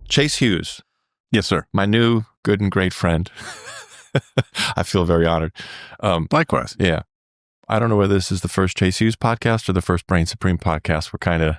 Chase Hughes, Yes, sir. my new good and great friend. I feel very honored. Likewise. Yeah. I don't know whether this is the first Chase Hughes podcast or the first Brain Supreme podcast. We're kind of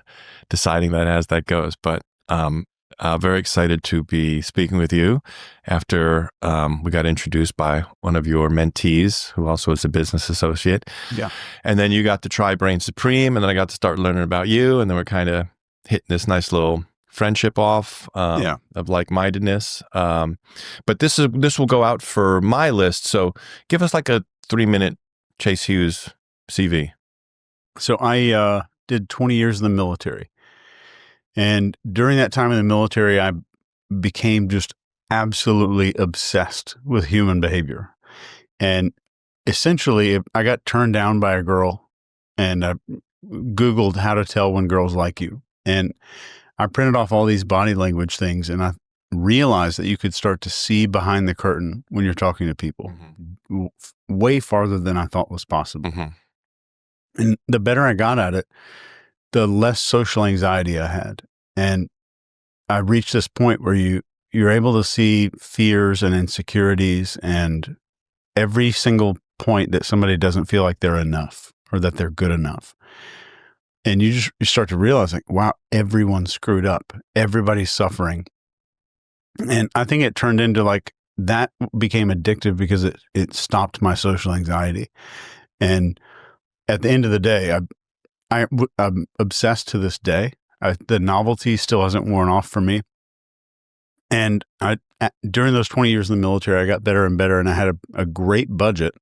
deciding that as that goes, but very excited to be speaking with you after we got introduced by one of your mentees, who also is a business associate. Yeah. And then you got to try Brain Supreme, and then I got to start learning about you, and then we're kind of hitting this nice little friendship off of like-mindedness. But this will go out for my list. So give us like a 3-minute Chase Hughes CV. So I did 20 years in the military. And during that time in the military, I became just absolutely obsessed with human behavior. And essentially, I got turned down by a girl, and I Googled how to tell when girls like you. And I printed off all these body language things, and I realized that you could start to see behind the curtain when you're talking to people, way farther than I thought was possible. And the better I got at it, the less social anxiety I had. And I reached this point where you're able to see fears and insecurities and every single point that somebody doesn't feel like they're enough or that they're good enough. And you start to realize, like, wow, everyone's screwed up. Everybody's suffering. And I think it turned into like, that became addictive because it stopped my social anxiety. And at the end of the day, I'm obsessed to this day. The novelty still hasn't worn off for me. And during those 20 years in the military, I got better and better, and I had a great budget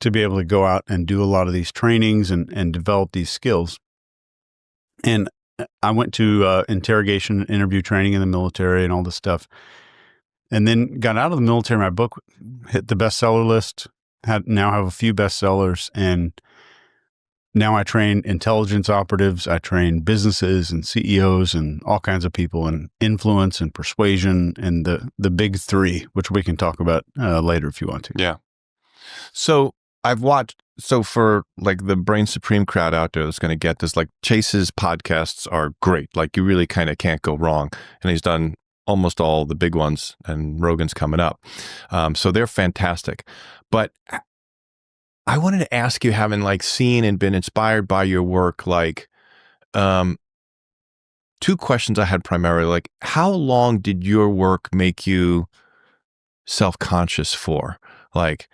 to be able to go out and do a lot of these trainings and develop these skills. And I went to interrogation and interview training in the military and all this stuff. And then got out of the military. My book hit the bestseller list, now have a few bestsellers. And now I train intelligence operatives. I train businesses and CEOs and all kinds of people, and influence and persuasion and the big three, which we can talk about later if you want to. Yeah. So I've watched, for like the Brain Supreme crowd out there that's going to get this, like Chase's podcasts are great. Like you really kind of can't go wrong. And he's done almost all the big ones, and Rogan's coming up. So they're fantastic. But I wanted to ask you, having like seen and been inspired by your work, like 2 questions I had primarily, like how long did your work make you self-conscious for? Like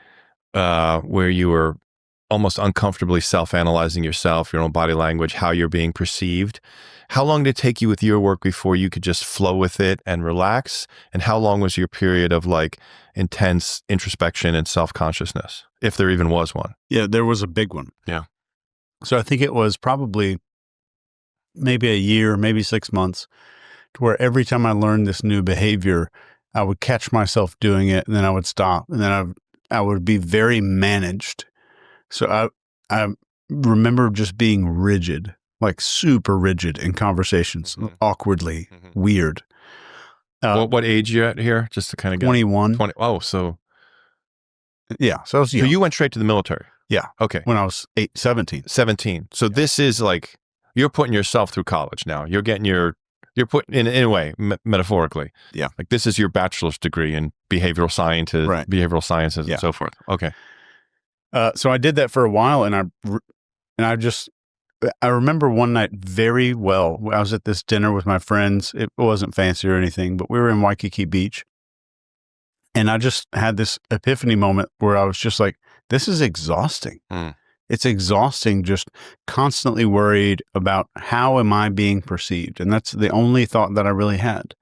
where you were almost uncomfortably self-analyzing yourself, your own body language, how you're being perceived. How long did it take you with your work before you could just flow with it and relax? And how long was your period of like intense introspection and self-consciousness, if there even was one? Yeah, there was a big one. Yeah. So I think it was probably maybe a year, maybe 6 months, to where every time I learned this new behavior, I would catch myself doing it, and then I would stop, and then I would be very managed. So I remember just being rigid, like super rigid in conversations, awkwardly weird. What age are you at here? Just to kind of get 21. 20. Oh, so yeah. So I was young. So you went straight to the military? Yeah. Okay. When I was 17. 17. So this is like, you're putting yourself through college now. You're getting you're putting in a way, metaphorically. Yeah. Like this is your bachelor's degree in behavioral sciences and so forth. Okay. So I did that for a while, and I remember one night very well. I was at this dinner with my friends. It wasn't fancy or anything, but we were in Waikiki Beach. And I just had this epiphany moment where I was just like, this is exhausting. It's exhausting, just constantly worried about how am I being perceived? And that's the only thought that I really had.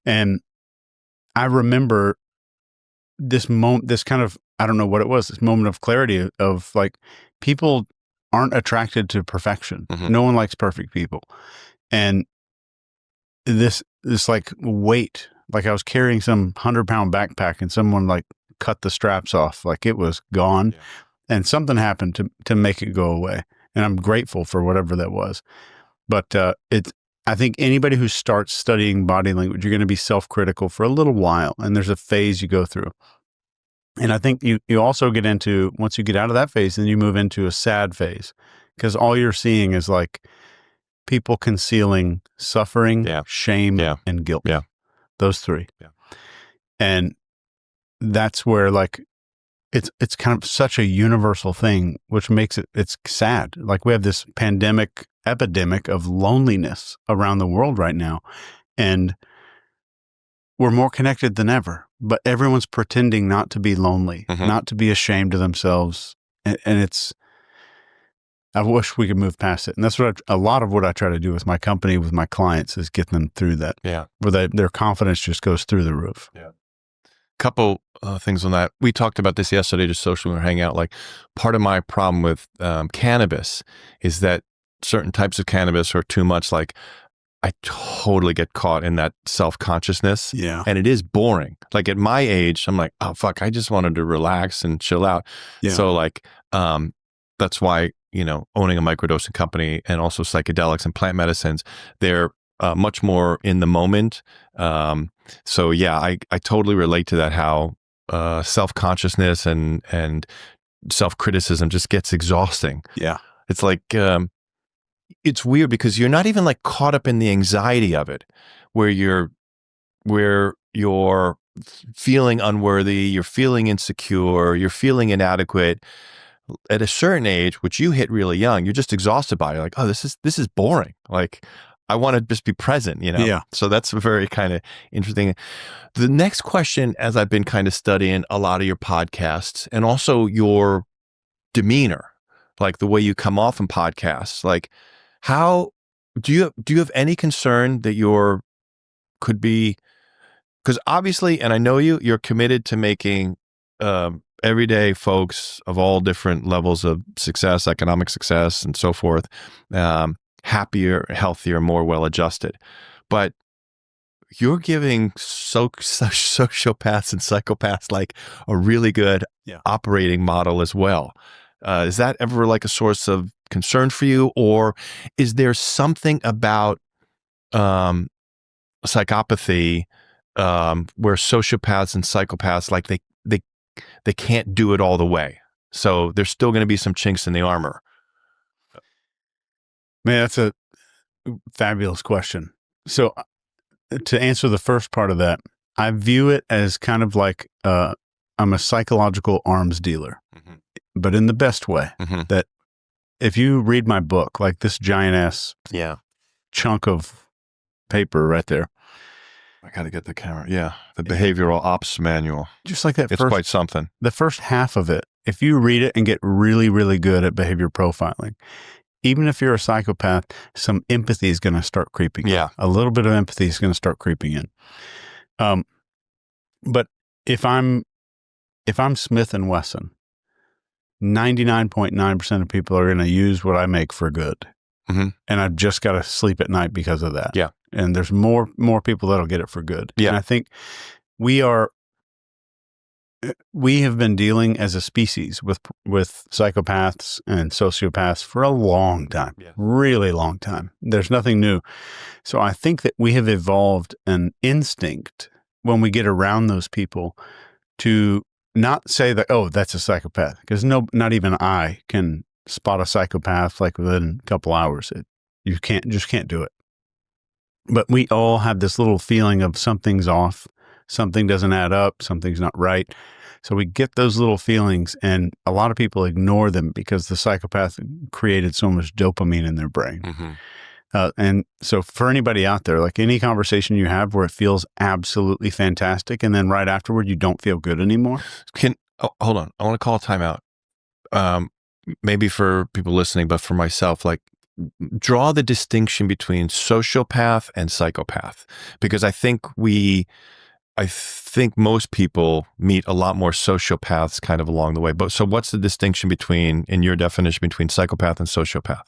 And I remember this moment, this kind of, I don't know what it was, this moment of clarity of like, people aren't attracted to perfection. No one likes perfect people. And this like weight, like I was carrying some 100-pound backpack and someone like cut the straps off, like it was gone. Yeah. And something happened to make it go away. And I'm grateful for whatever that was. But I think anybody who starts studying body language, you're going to be self-critical for a little while. And there's a phase you go through. And I think you also get into, once you get out of that phase, then you move into a sad phase, because all you're seeing is like people concealing suffering, shame, and guilt. Yeah. those three. Yeah. And that's where like it's kind of such a universal thing, which makes it's sad. Like we have this epidemic of loneliness around the world right now. And we're more connected than ever, but everyone's pretending not to be lonely, not to be ashamed of themselves. And I wish we could move past it. And that's a lot of what I try to do with my company, with my clients, is get them through that. Yeah. Where their confidence just goes through the roof. Yeah. Couple things on that. We talked about this yesterday, just socially, we were hanging out. Like part of my problem with cannabis is that certain types of cannabis are too much. Like I totally get caught in that self-consciousness. Yeah. And it is boring. Like at my age, I'm like, oh, fuck, I just wanted to relax and chill out. Yeah. So like, that's why, owning a microdosing company and also psychedelics and plant medicines, they're much more in the moment. So yeah, I totally relate to that, how self-consciousness and self-criticism just gets exhausting. Yeah. It's like, it's weird because you're not even like caught up in the anxiety of it, where you're feeling unworthy, you're feeling insecure, you're feeling inadequate. At a certain age, which you hit really young, you're just exhausted by it. You're like, oh, this is boring. Like I want to just be present, Yeah. So that's very kind of interesting. The next question, as I've been kind of studying a lot of your podcasts and also your demeanor, like the way you come off in podcasts, like how do you have any concern that could be, because obviously, and I know you're committed to making everyday folks of all different levels of success, economic success and so forth, happier, healthier, more well-adjusted. But you're giving sociopaths and psychopaths like a really good operating model as well. Is that ever like a source of concern for you? Or is there something about psychopathy where sociopaths and psychopaths, like they can't do it all the way? So there's still going to be some chinks in the armor. Man, that's a fabulous question. So to answer the first part of that, I view it as kind of like I'm a psychological arms dealer, but in the best way. That if you read my book, like this giant ass chunk of paper right there. I got to get the camera. Yeah. The Behavioral Ops Manual. Just like that. It's quite something. The first half of it, if you read it and get really, really good at behavior profiling, even if you're a psychopath, some empathy is going to start creeping in. A little bit of empathy is going to start creeping in. But if I'm Smith and Wesson, 99.9% of people are going to use what I make for good. And I've just got to sleep at night because of that. Yeah. And there's more people that'll get it for good. Yeah. And I think we have been dealing as a species with psychopaths and sociopaths for a long time, really long time. There's nothing new. So I think that we have evolved an instinct when we get around those people to not say that, oh, that's a psychopath, because not even I can spot a psychopath like within a couple hours. You just can't do it. But we all have this little feeling of something's off, something doesn't add up, something's not right. So we get those little feelings, and a lot of people ignore them because the psychopath created so much dopamine in their brain. And so for anybody out there, like any conversation you have where it feels absolutely fantastic, and then right afterward, you don't feel good anymore. Hold on. I want to call a timeout. Maybe for people listening, but for myself, like draw the distinction between sociopath and psychopath, because I think most people meet a lot more sociopaths kind of along the way. But so what's the distinction in your definition, between psychopath and sociopath?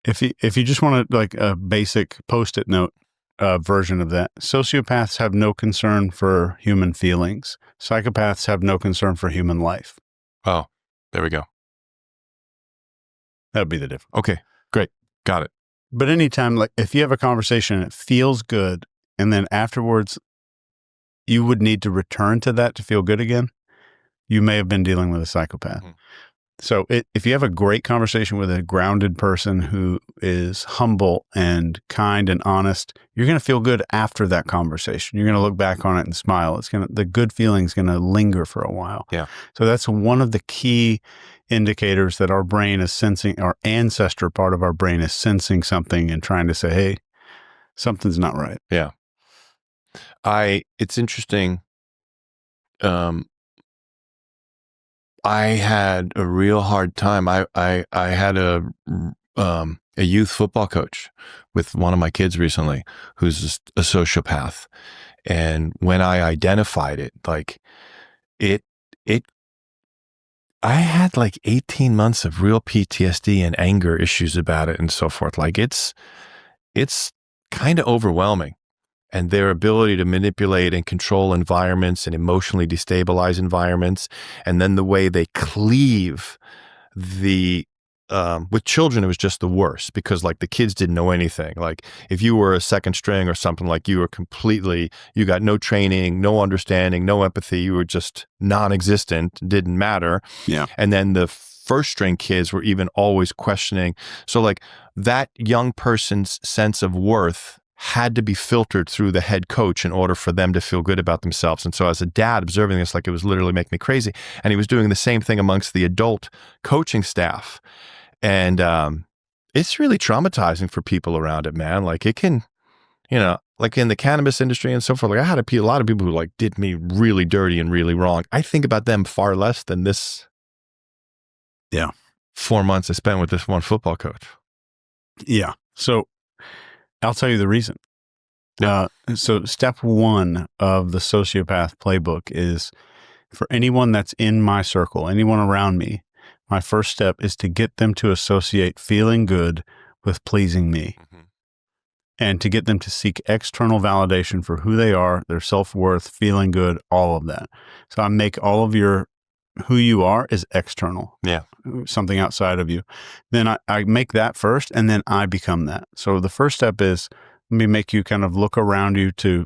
If you just want to like a basic Post-it note version of that, sociopaths have no concern for human feelings. Psychopaths have no concern for human life. Oh, there we go. That would be the difference. Okay, great. Got it. But anytime, like if you have a conversation and it feels good, and then afterwards you would need to return to that to feel good again, you may have been dealing with a psychopath. So if you have a great conversation with a grounded person who is humble and kind and honest, you're going to feel good after that conversation. You're going to look back on it and smile. The good feeling is going to linger for a while. Yeah. So that's one of the key indicators that our brain is sensing, our ancestor part of our brain is sensing something and trying to say, hey, something's not right. Yeah. It's interesting. I had a real hard time. I had a youth football coach with one of my kids recently who's a sociopath. And when I identified it, like it, I had like 18 months of real PTSD and anger issues about it and so forth. Like it's kind of overwhelming. And their ability to manipulate and control environments and emotionally destabilize environments. And then the way they cleave with children, it was just the worst because like the kids didn't know anything. Like if you were a second string or something, like you got no training, no understanding, no empathy. You were just non-existent, didn't matter. Yeah. And then the first string kids were even always questioning. So like that young person's sense of worth had to be filtered through the head coach in order for them to feel good about themselves. And so as a dad observing this, like it was literally making me crazy. And he was doing the same thing amongst the adult coaching staff. And it's really traumatizing for people around it, man. Like it can, like in the cannabis industry and so forth, like I had a lot of people who like did me really dirty and really wrong. I think about them far less than this 4 months I spent with this one football coach. Yeah. So I'll tell you the reason. So step one of the sociopath playbook is for anyone that's in my circle, anyone around me, my first step is to get them to associate feeling good with pleasing me. Mm-hmm. And to get them to seek external validation for who they are, their self-worth, feeling good, all of that. So I make all of who you are is external. Yeah. Something outside of you. Then I make that first and then I become that. So the first step is let me make you kind of look around you to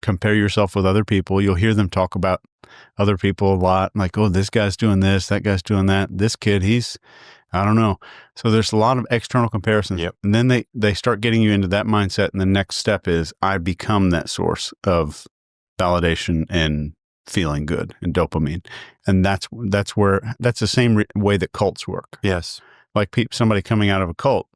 compare yourself with other people. You'll hear them talk about other people a lot. Like, oh, this guy's doing this, that guy's doing that. This kid, I don't know. So there's a lot of external comparisons. Yep. And then they start getting you into that mindset. And the next step is I become that source of validation and feeling good and dopamine. And that's the same way that cults work. Yes. Like somebody coming out of a cult,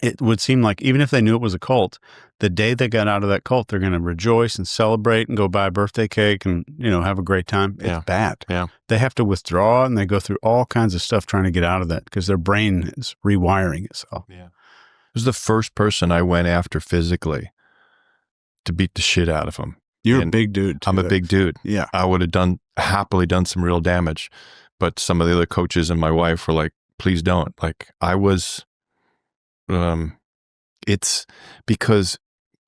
it would seem like even if they knew it was a cult, the day they got out of that cult, they're going to rejoice and celebrate and go buy a birthday cake and, have a great time. It's bad. Yeah. They have to withdraw and they go through all kinds of stuff trying to get out of that because their brain is rewiring itself. Yeah. It was the first person I went after physically to beat the shit out of him. You're a big dude. I'm a big dude. Yeah. I would have happily done some real damage. But some of the other coaches and my wife were like, please don't. Like I was, it's because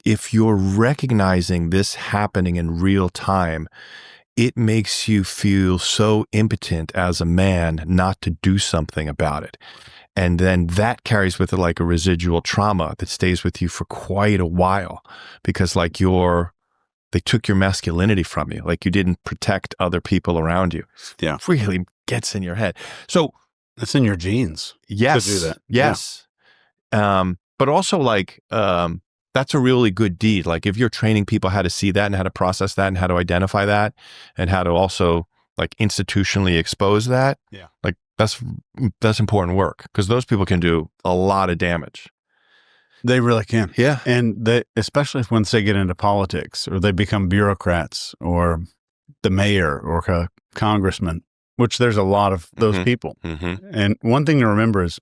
if you're recognizing this happening in real time, it makes you feel so impotent as a man not to do something about it. And then that carries with it like a residual trauma that stays with you for quite a while because like they took your masculinity from you. Like you didn't protect other people around you. Yeah. It really gets in your head. So it's in your genes. Yes. To do that. Yes. Yeah. But also like, that's a really good deed. Like if you're training people how to see that and how to process that and how to identify that and how to also like institutionally expose that. Yeah. Like that's important work because those people can do a lot of damage. They really can. Yeah. And especially once they get into politics or they become bureaucrats or the mayor or a congressman, which there's a lot of those people. Mm-hmm. And one thing to remember is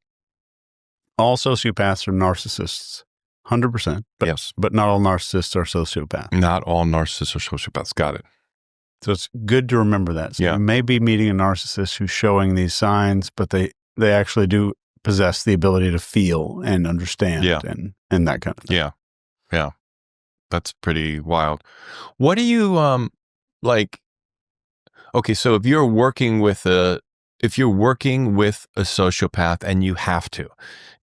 all sociopaths are narcissists, 100%. Yes. But not all narcissists are sociopaths. Not all narcissists are sociopaths. Got it. So it's good to remember that. So you may be meeting a narcissist who's showing these signs, but they actually do possess the ability to feel and understand and that kind of thing. Yeah. Yeah. That's pretty wild. What do you, like, okay, so if you're working with a sociopath and you have to,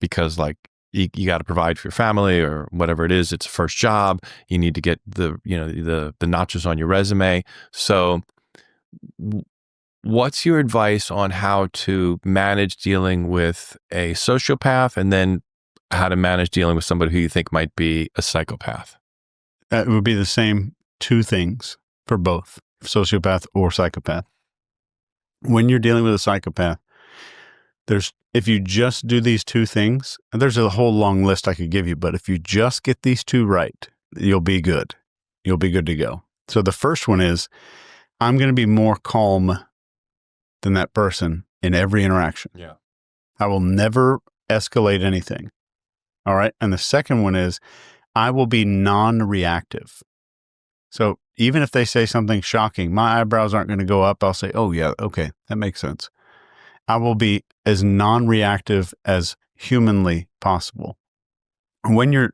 because like you got to provide for your family or whatever it is, it's a first job, you need to get the notches on your resume. So What's your advice on how to manage dealing with a sociopath and then how to manage dealing with somebody who you think might be a psychopath? It would be the same two things for both sociopath or psychopath. When you're dealing with a psychopath, if you just do these two things, and there's a whole long list I could give you, but if you just get these two right, you'll be good. You'll be good to go. So the first one is, I'm going to be more calm than that person in every interaction. Yeah. I will never escalate anything. All right. And the second one is, I will be non-reactive. So even if they say something shocking, my eyebrows aren't going to go up. I'll say, oh yeah, okay, that makes sense. I will be as non-reactive as humanly possible. When you're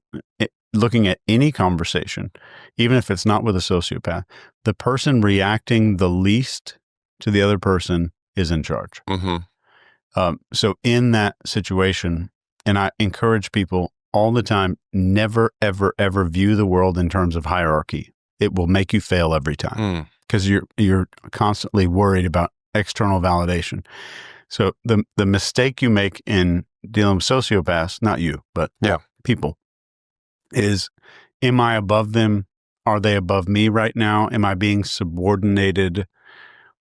looking at any conversation, even if it's not with a sociopath, the person reacting the least to the other person is in charge. Mm-hmm. So in that situation, and I encourage people all the time, never, ever, ever view the world in terms of hierarchy. It will make you fail every time because you're constantly worried about external validation. So the mistake you make in dealing with sociopaths, not you, but people, is, am I above them? Are they above me right now? Am I being subordinated?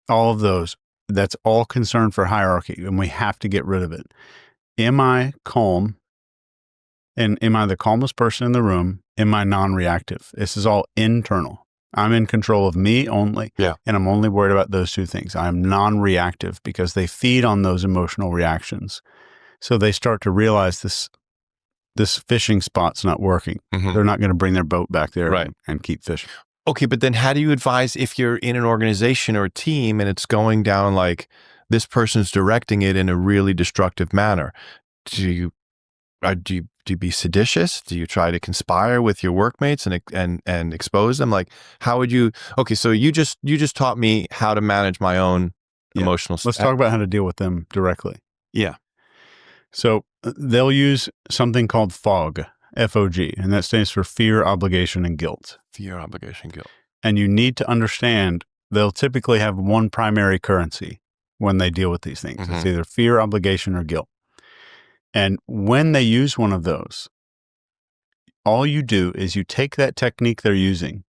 All of those. That's all concern for hierarchy, and we have to get rid of it. Am I calm? And am I the calmest person in the room? Am I non-reactive? This is all internal. I'm in control of me only, and I'm only worried about those two things. I'm non-reactive because they feed on those emotional reactions. So they start to realize this fishing spot's not working. Mm-hmm. They're not going to bring their boat back there and keep fishing. Okay, but then how do you advise if you're in an organization or a team and it's going down like this person's directing it in a really destructive manner? Do you be seditious? Do you try to conspire with your workmates and expose them? Like, how would you? Okay, so you just taught me how to manage my own emotional. Let's talk about how to deal with them directly. Yeah. So they'll use something called FOG, F-O-G, and that stands for fear, obligation, and guilt. Fear, obligation, guilt. And you need to understand they'll typically have one primary currency when they deal with these things. Mm-hmm. It's either fear, obligation, or guilt. And when they use one of those, all you do is you take that technique they're using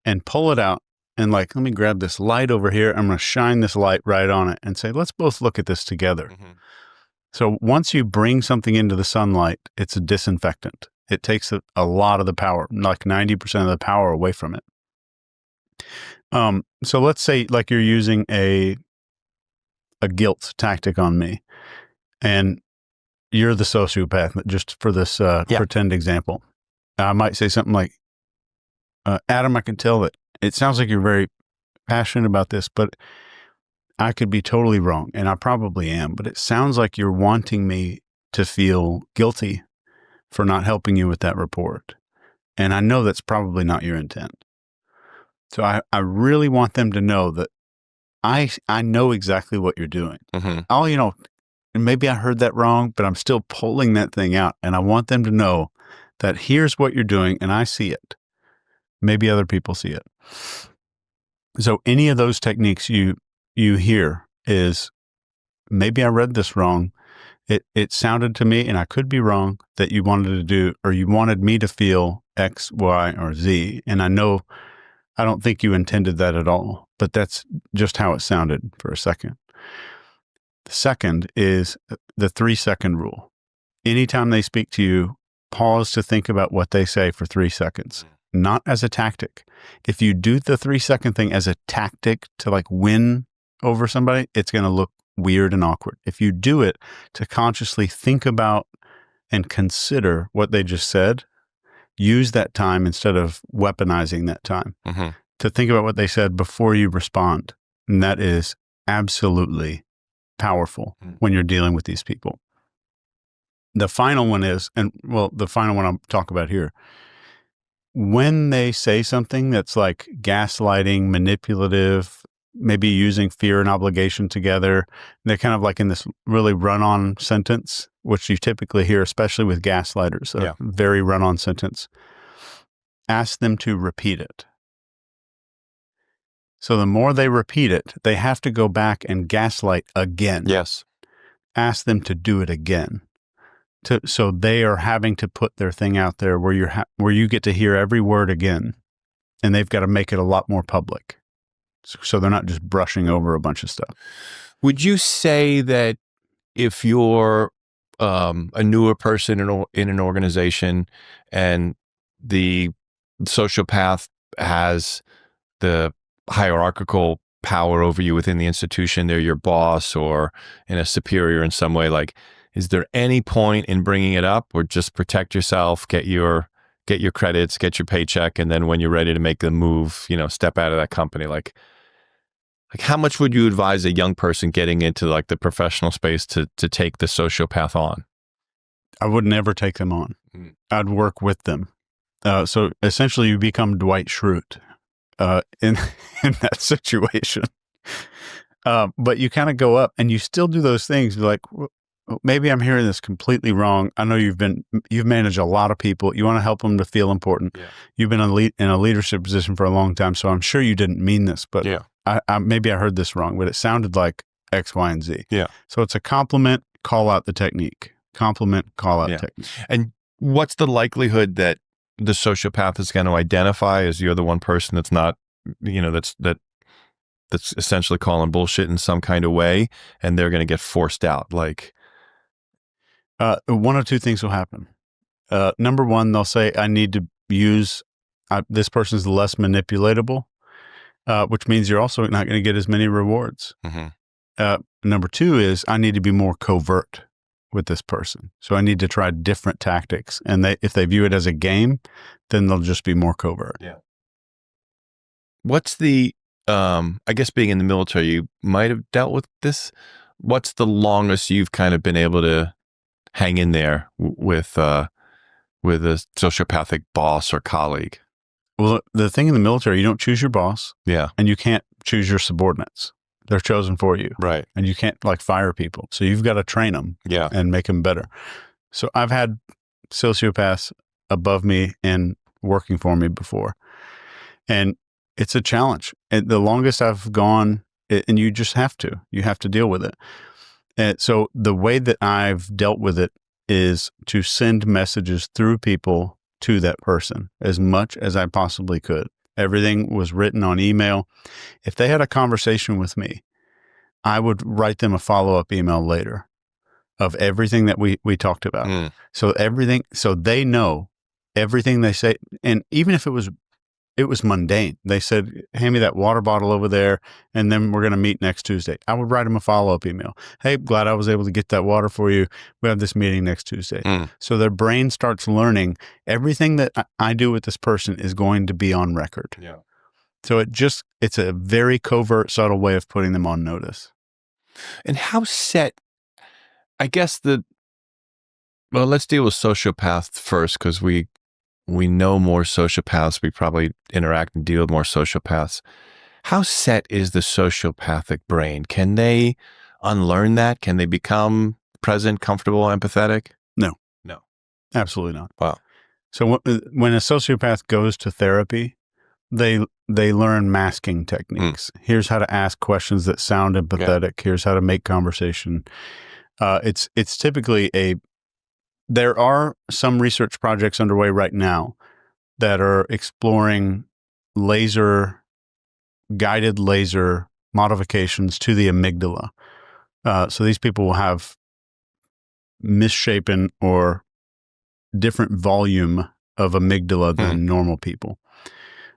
and pull it out and like, let me grab this light over here. I'm going to shine this light right on it and say, let's both look at this together. Mm-hmm. So once you bring something into the sunlight, it's a disinfectant. It takes a lot of the power, like 90% of the power away from it. So let's say like you're using a guilt tactic on me and you're the sociopath, just for this pretend example. I might say something like, Adam, I can tell that it sounds like you're very passionate about this, but I could be totally wrong, and I probably am, but it sounds like you're wanting me to feel guilty for not helping you with that report. And I know that's probably not your intent. So I really want them to know that I know exactly what you're doing. Mm-hmm. And maybe I heard that wrong, but I'm still pulling that thing out. And I want them to know that here's what you're doing and I see it. Maybe other people see it. So any of those techniques you hear is, maybe I read this wrong. It sounded to me, and I could be wrong, that you wanted to do, or you wanted me to feel X, Y, or Z. And I don't think you intended that at all, but that's just how it sounded for a second. The second is the 3-second rule. Anytime they speak to you, pause to think about what they say for 3 seconds, not as a tactic. If you do the 3-second thing as a tactic to like win over somebody, it's going to look weird and awkward. If you do it to consciously think about and consider what they just said, use that time instead of weaponizing that time to think about what they said before you respond. And that is absolutely powerful when you're dealing with these people. The final one is, the final one I'll talk about here, when they say something that's like gaslighting, manipulative, maybe using fear and obligation together, they're kind of like in this really run-on sentence, which you typically hear, especially with gaslighters, a very run-on sentence. Ask them to repeat it. So the more they repeat it, they have to go back and gaslight again. Yes. Ask them to do it again. So they are having to put their thing out there where you get to hear every word again, and they've got to make it a lot more public. So they're not just brushing over a bunch of stuff. Would you say that if you're a newer person in an organization and the sociopath has the hierarchical power over you within the institution, they're your boss or in a superior in some way, like, is there any point in bringing it up, or just protect yourself, get your credits, get your paycheck, and then when you're ready to make the move, step out of that company? Like how much would you advise a young person getting into like the professional space to take the sociopath on? I would never take them on. I'd work with them. So essentially you become Dwight Schrute in that situation. But you kind of go up and you still do those things. You're like, maybe I'm hearing this completely wrong. I know you've managed a lot of people. You want to help them to feel important. Yeah. You've been in a leadership position for a long time. So I'm sure you didn't mean this, but yeah. Maybe I heard this wrong, but it sounded like X, Y, and Z. Yeah. So it's a compliment, call out the technique. Compliment, call out technique. And what's the likelihood that the sociopath is going to identify as you're the one person that's not, that's essentially calling bullshit in some kind of way, and they're going to get forced out? Like, one of two things will happen. Number one, they'll say, I need to use, this person's less manipulatable, which means you're also not going to get as many rewards. Mm-hmm. Number two is, I need to be more covert with this person. So I need to try different tactics. And if they view it as a game, then they'll just be more covert. Yeah. What's the, I guess being in the military, you might have dealt with this. What's the longest you've kind of been able to hang in there with a sociopathic boss or colleague? Well, the thing in the military, you don't choose your boss. Yeah. And you can't choose your subordinates. They're chosen for you. Right. And you can't fire people. So you've got to train them and make them better. So I've had sociopaths above me and working for me before. And it's a challenge. And the longest I've gone, and you just have to deal with it. And so the way that I've dealt with it is to send messages through people to that person as much as I possibly could. Everything was written on email. If they had a conversation with me, I would write them a follow-up email later of everything that we talked about. So they know everything they say. And even if it was mundane, they said, hand me that water bottle over there, and then we're going to meet next Tuesday. I would write them a follow-up email. Hey, glad I was able to get that water for you. We have this meeting next Tuesday. So their brain starts learning everything that I do with this person is going to be on record. Yeah. So it's a very covert, subtle way of putting them on notice. And how set, I guess let's deal with sociopaths first, because we know more sociopaths. We probably interact and deal with more sociopaths. How set is the sociopathic brain? Can they unlearn that? Can they become present, comfortable, empathetic? No, absolutely not. Wow. So when a sociopath goes to therapy, they learn masking techniques. Here's how to ask questions that sound empathetic. Yeah. Here's how to make conversation. It's typically there are some research projects underway right now that are exploring guided laser modifications to the amygdala. So these people will have misshapen or different volume of amygdala than normal people.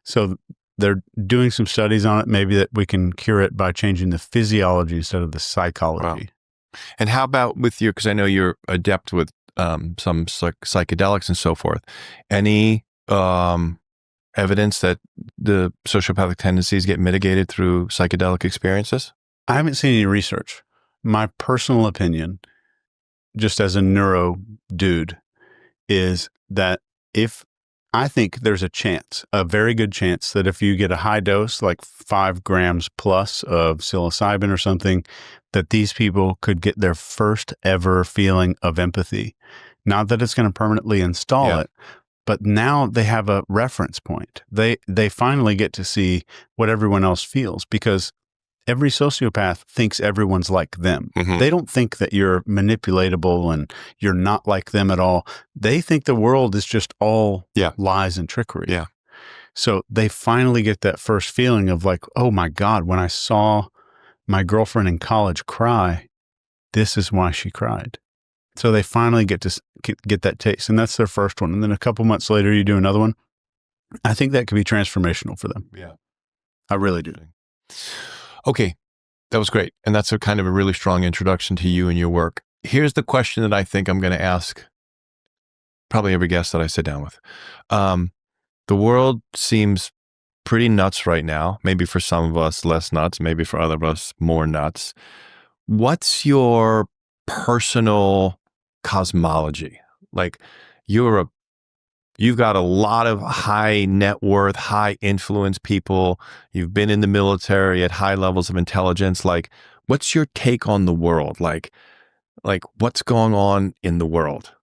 So they're doing some studies on it, maybe that we can cure it by changing the physiology instead of the psychology. Wow. And how about with because I know you're adept with some psychedelics and so forth. Any evidence that the sociopathic tendencies get mitigated through psychedelic experiences? I haven't seen any research. My personal opinion, just as a neuro dude, is that I think there's a very good chance that if you get a high dose, like 5 grams plus of psilocybin or something, that these people could get their first ever feeling of empathy. Not that it's going to permanently install it, but now they have a reference point. They finally get to see what everyone else feels, because every sociopath thinks everyone's like them. Mhm. They don't think that you're manipulatable and you're not like them at all. They think the world is just all Yeah. lies and trickery. Yeah. So they finally get that first feeling of like, oh my God, when I saw my girlfriend in college cry, this is why she cried. So they finally get to get that taste. And that's their first one. And then a couple months later, you do another one. I think that could be transformational for them. Yeah. I really do. Okay. That was great. And that's a kind of a really strong introduction to you and your work. Here's the question that I think I'm going to ask probably every guest that I sit down with. The world seems pretty nuts right now. Maybe for some of us less nuts, maybe for other of us more nuts. What's your personal cosmology? Like you've got a lot of high net worth, high influence people. You've been in the military at high levels of intelligence. Like, what's your take on the world? Like what's going on in the world?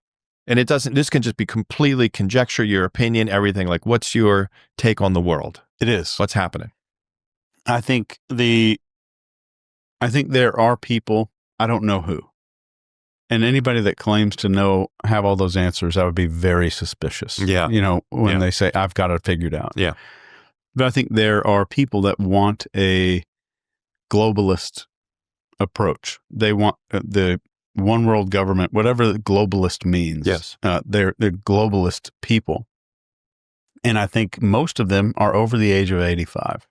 And this can just be completely conjecture, your opinion, everything. Like, what's your take on the world? It is. What's happening? I think there are people, I don't know who. And anybody that claims to have all those answers, I would be very suspicious. Yeah. When they say, I've got it figured out. Yeah. But I think there are people that want a globalist approach. They want the one world government, whatever the globalist means. Yes. They're globalist people. And I think most of them are over the age of 85.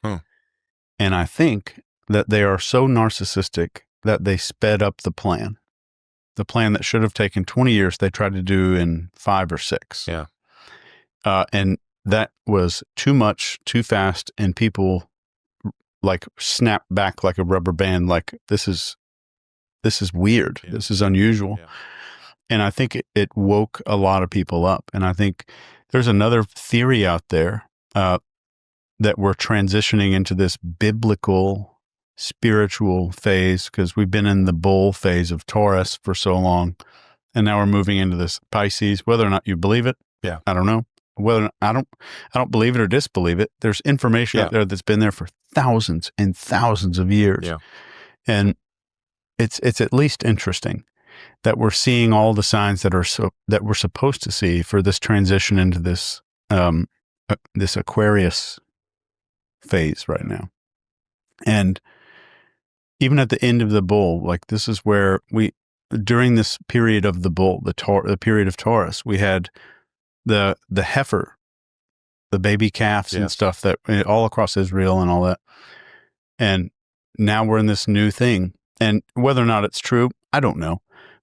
And I think that they are so narcissistic that they sped up the plan. The plan that should have taken 20 years, they tried to do in 5 or 6. Yeah. And that was too much, too fast, and people like snapped back like a rubber band. Like, this is weird. Yeah. This is unusual. Yeah. And I think it woke a lot of people up. And I think there's another theory out there that we're transitioning into this biblical spiritual phase, because we've been in the bull phase of Taurus for so long, and now we're moving into this Pisces. Whether or not you believe it, I don't know. Whether I don't believe it or disbelieve it. There's information out there that's been there for thousands and thousands of years, and it's at least interesting that we're seeing all the signs that we're supposed to see for this transition into this this Aquarius phase right now. And even at the end of the bull, like, this is where during this period of the bull, the period of Taurus, we had the heifer, the baby calves and stuff that all across Israel and all that. And now we're in this new thing. And whether or not it's true, I don't know.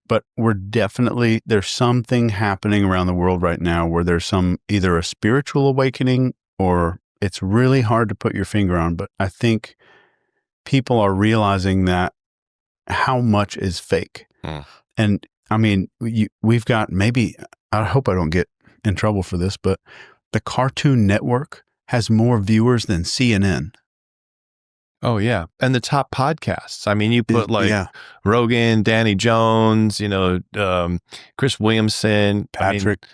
But there's something happening around the world right now where there's either a spiritual awakening, or it's really hard to put your finger on. But I think people are realizing that how much is fake. And I mean, we've got I hope I don't get in trouble for this, but the Cartoon Network has more viewers than CNN. Oh, yeah. And the top podcasts. I mean, you put Rogan, Danny Jones, Chris Williamson, Patrick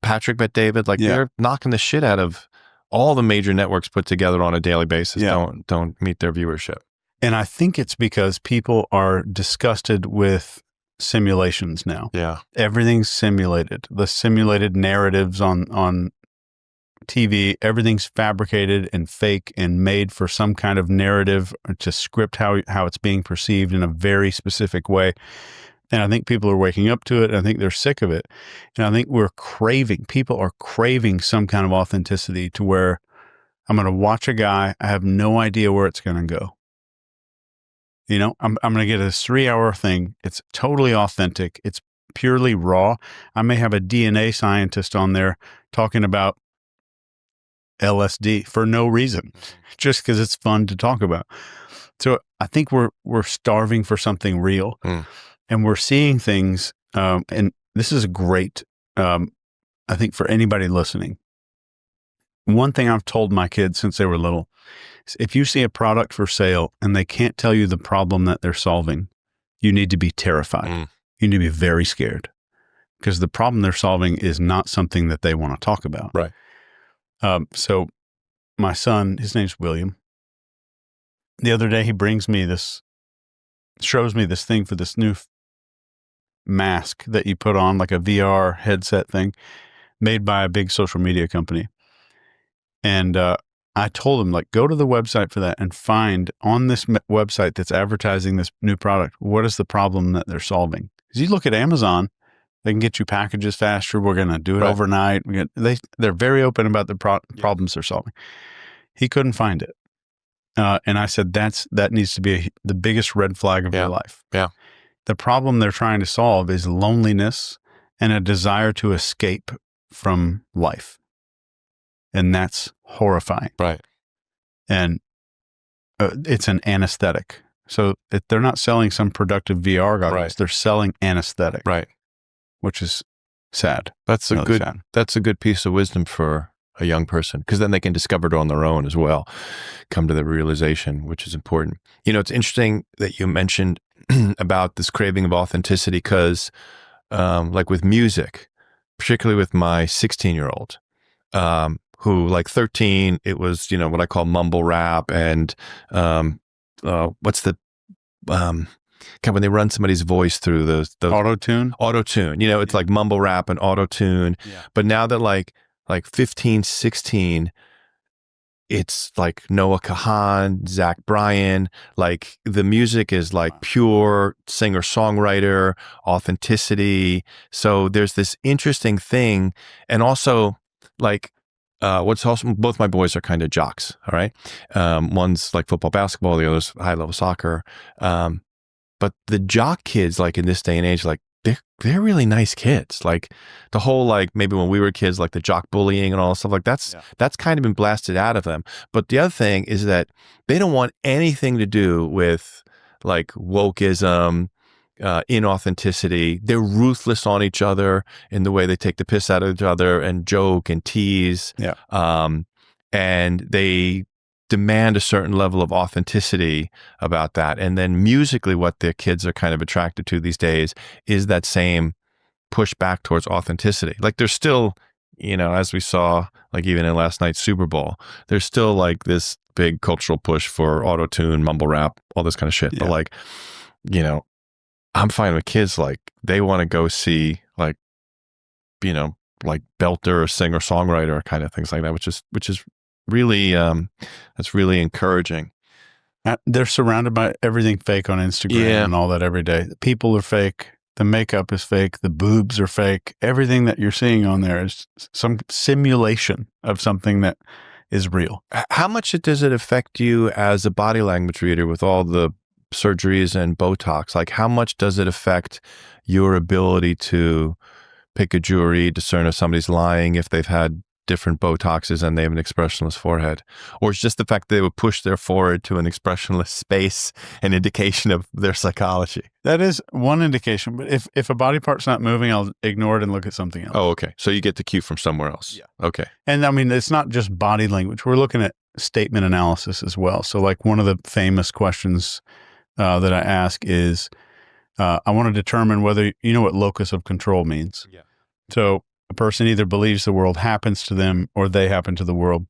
Bet-David, they're knocking the shit out of all the major networks put together on a daily basis. Don't meet their viewership. And I think it's because people are disgusted with simulations now. Yeah. Everything's simulated. The simulated narratives on TV, everything's fabricated and fake and made for some kind of narrative to script how it's being perceived in a very specific way. And I think people are waking up to it. And I think they're sick of it. And I think people are craving some kind of authenticity, to where I'm going to watch a guy. I have no idea where it's going to go. I'm going to get this 3-hour thing. It's totally authentic. It's purely raw. I may have a DNA scientist on there talking about LSD for no reason, just because it's fun to talk about. So I think we're starving for something real, and we're seeing things. And this is great. I think for anybody listening, one thing I've told my kids since they were little is, if you see a product for sale and they can't tell you the problem that they're solving, you need to be terrified. You need to be very scared, because the problem they're solving is not something that they want to talk about. Right. So my son, his name's William. The other day, he shows me this thing for this new mask that you put on, like a VR headset thing made by a big social media company. And I told him, like, go to the website for that and find on this website that's advertising this new product, what is the problem that they're solving? Because you look at Amazon, they can get you packages faster. We're going to do it overnight. They're very open about the problems they're solving. He couldn't find it. And I said, that needs to be the biggest red flag of your life. Yeah. The problem they're trying to solve is loneliness and a desire to escape from life. And that's horrifying. Right. And it's an anesthetic. So they're not selling some productive VR goggles. Right. They're selling anesthetic. Right. Which is sad. That's really sad. That's a good piece of wisdom for a young person, because then they can discover it on their own as well, come to the realization, which is important. You know, it's interesting that you mentioned about this craving of authenticity, because like with music, particularly with my 16-year-old, who, like 13, it was, you know, what I call mumble rap and what's the when they run somebody's voice through the auto-tune, you know, it's like mumble rap and auto-tune. Yeah. But now that like 15, 16, it's like Noah Kahan, Zach Bryan, like the music is like pure singer-songwriter, authenticity. So there's this interesting thing. And also like, what's awesome, both my boys are kind of jocks. All right. One's like football, basketball, the other's high level soccer. But the jock kids, like in this day and age, like they're really nice kids. Like the whole, like maybe when we were kids, like the jock bullying and all stuff like that's kind of been blasted out of them. But the other thing is that they don't want anything to do with like wokeism, inauthenticity. They're ruthless on each other in the way they take the piss out of each other and joke and tease. Yeah. And they demand a certain level of authenticity about that. And then musically, what their kids are kind of attracted to these days is that same push back towards authenticity. Like there's still, you know, as we saw, like even in last night's Super Bowl, there's still like this big cultural push for auto-tune, mumble rap, all this kind of shit. Yeah. But like, you know, I'm fine with kids, like they want to go see like, you know, like belter or singer songwriter kind of things like that, which is really, that's really encouraging. They're surrounded by everything fake on Instagram and all that every day. The people are fake. The makeup is fake. The boobs are fake. Everything that you're seeing on there is some simulation of something that is real. How much does it affect you as a body language reader with all the surgeries and Botox? Like how much does it affect your ability to pick a jury, discern if somebody's lying, if they've had different Botoxes and they have an expressionless forehead? Or it's just the fact that they would push their forehead to an expressionless space, an indication of their psychology? That is one indication. But if a body part's not moving, I'll ignore it and look at something else. Oh, okay. So you get the cue from somewhere else. Yeah. Okay. And I mean, it's not just body language. We're looking at statement analysis as well. So like one of the famous questions that I ask is, I want to determine whether you know what locus of control means. Yeah. So a person either believes the world happens to them or they happen to the world.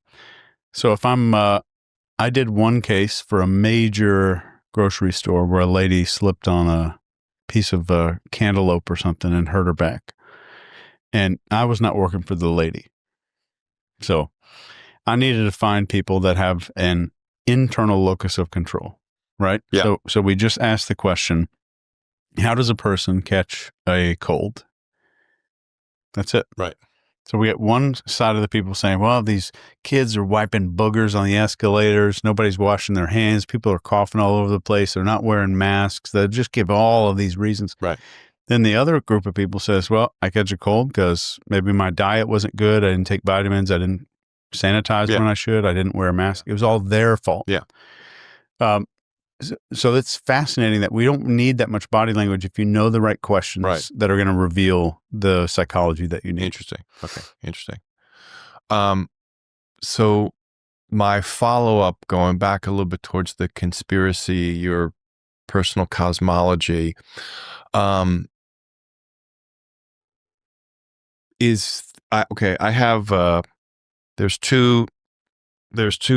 So if I did one case for a major grocery store where a lady slipped on a piece of cantaloupe or something and hurt her back. And I was not working for the lady. So I needed to find people that have an internal locus of control, right? Yeah. So we just asked the question, how does a person catch a cold? That's it. Right. So we get one side of the people saying, well, these kids are wiping boogers on the escalators. Nobody's washing their hands. People are coughing all over the place. They're not wearing masks. They just give all of these reasons. Right. Then the other group of people says, well, I catch a cold because maybe my diet wasn't good. I didn't take vitamins. I didn't sanitize when I should. I didn't wear a mask. It was all their fault. Yeah. So it's fascinating that we don't need that much body language if you know the right questions that are going to reveal the psychology that you need. Interesting. Okay. Interesting. So my follow-up, going back a little bit towards the conspiracy, your personal cosmology, Okay, I have there's two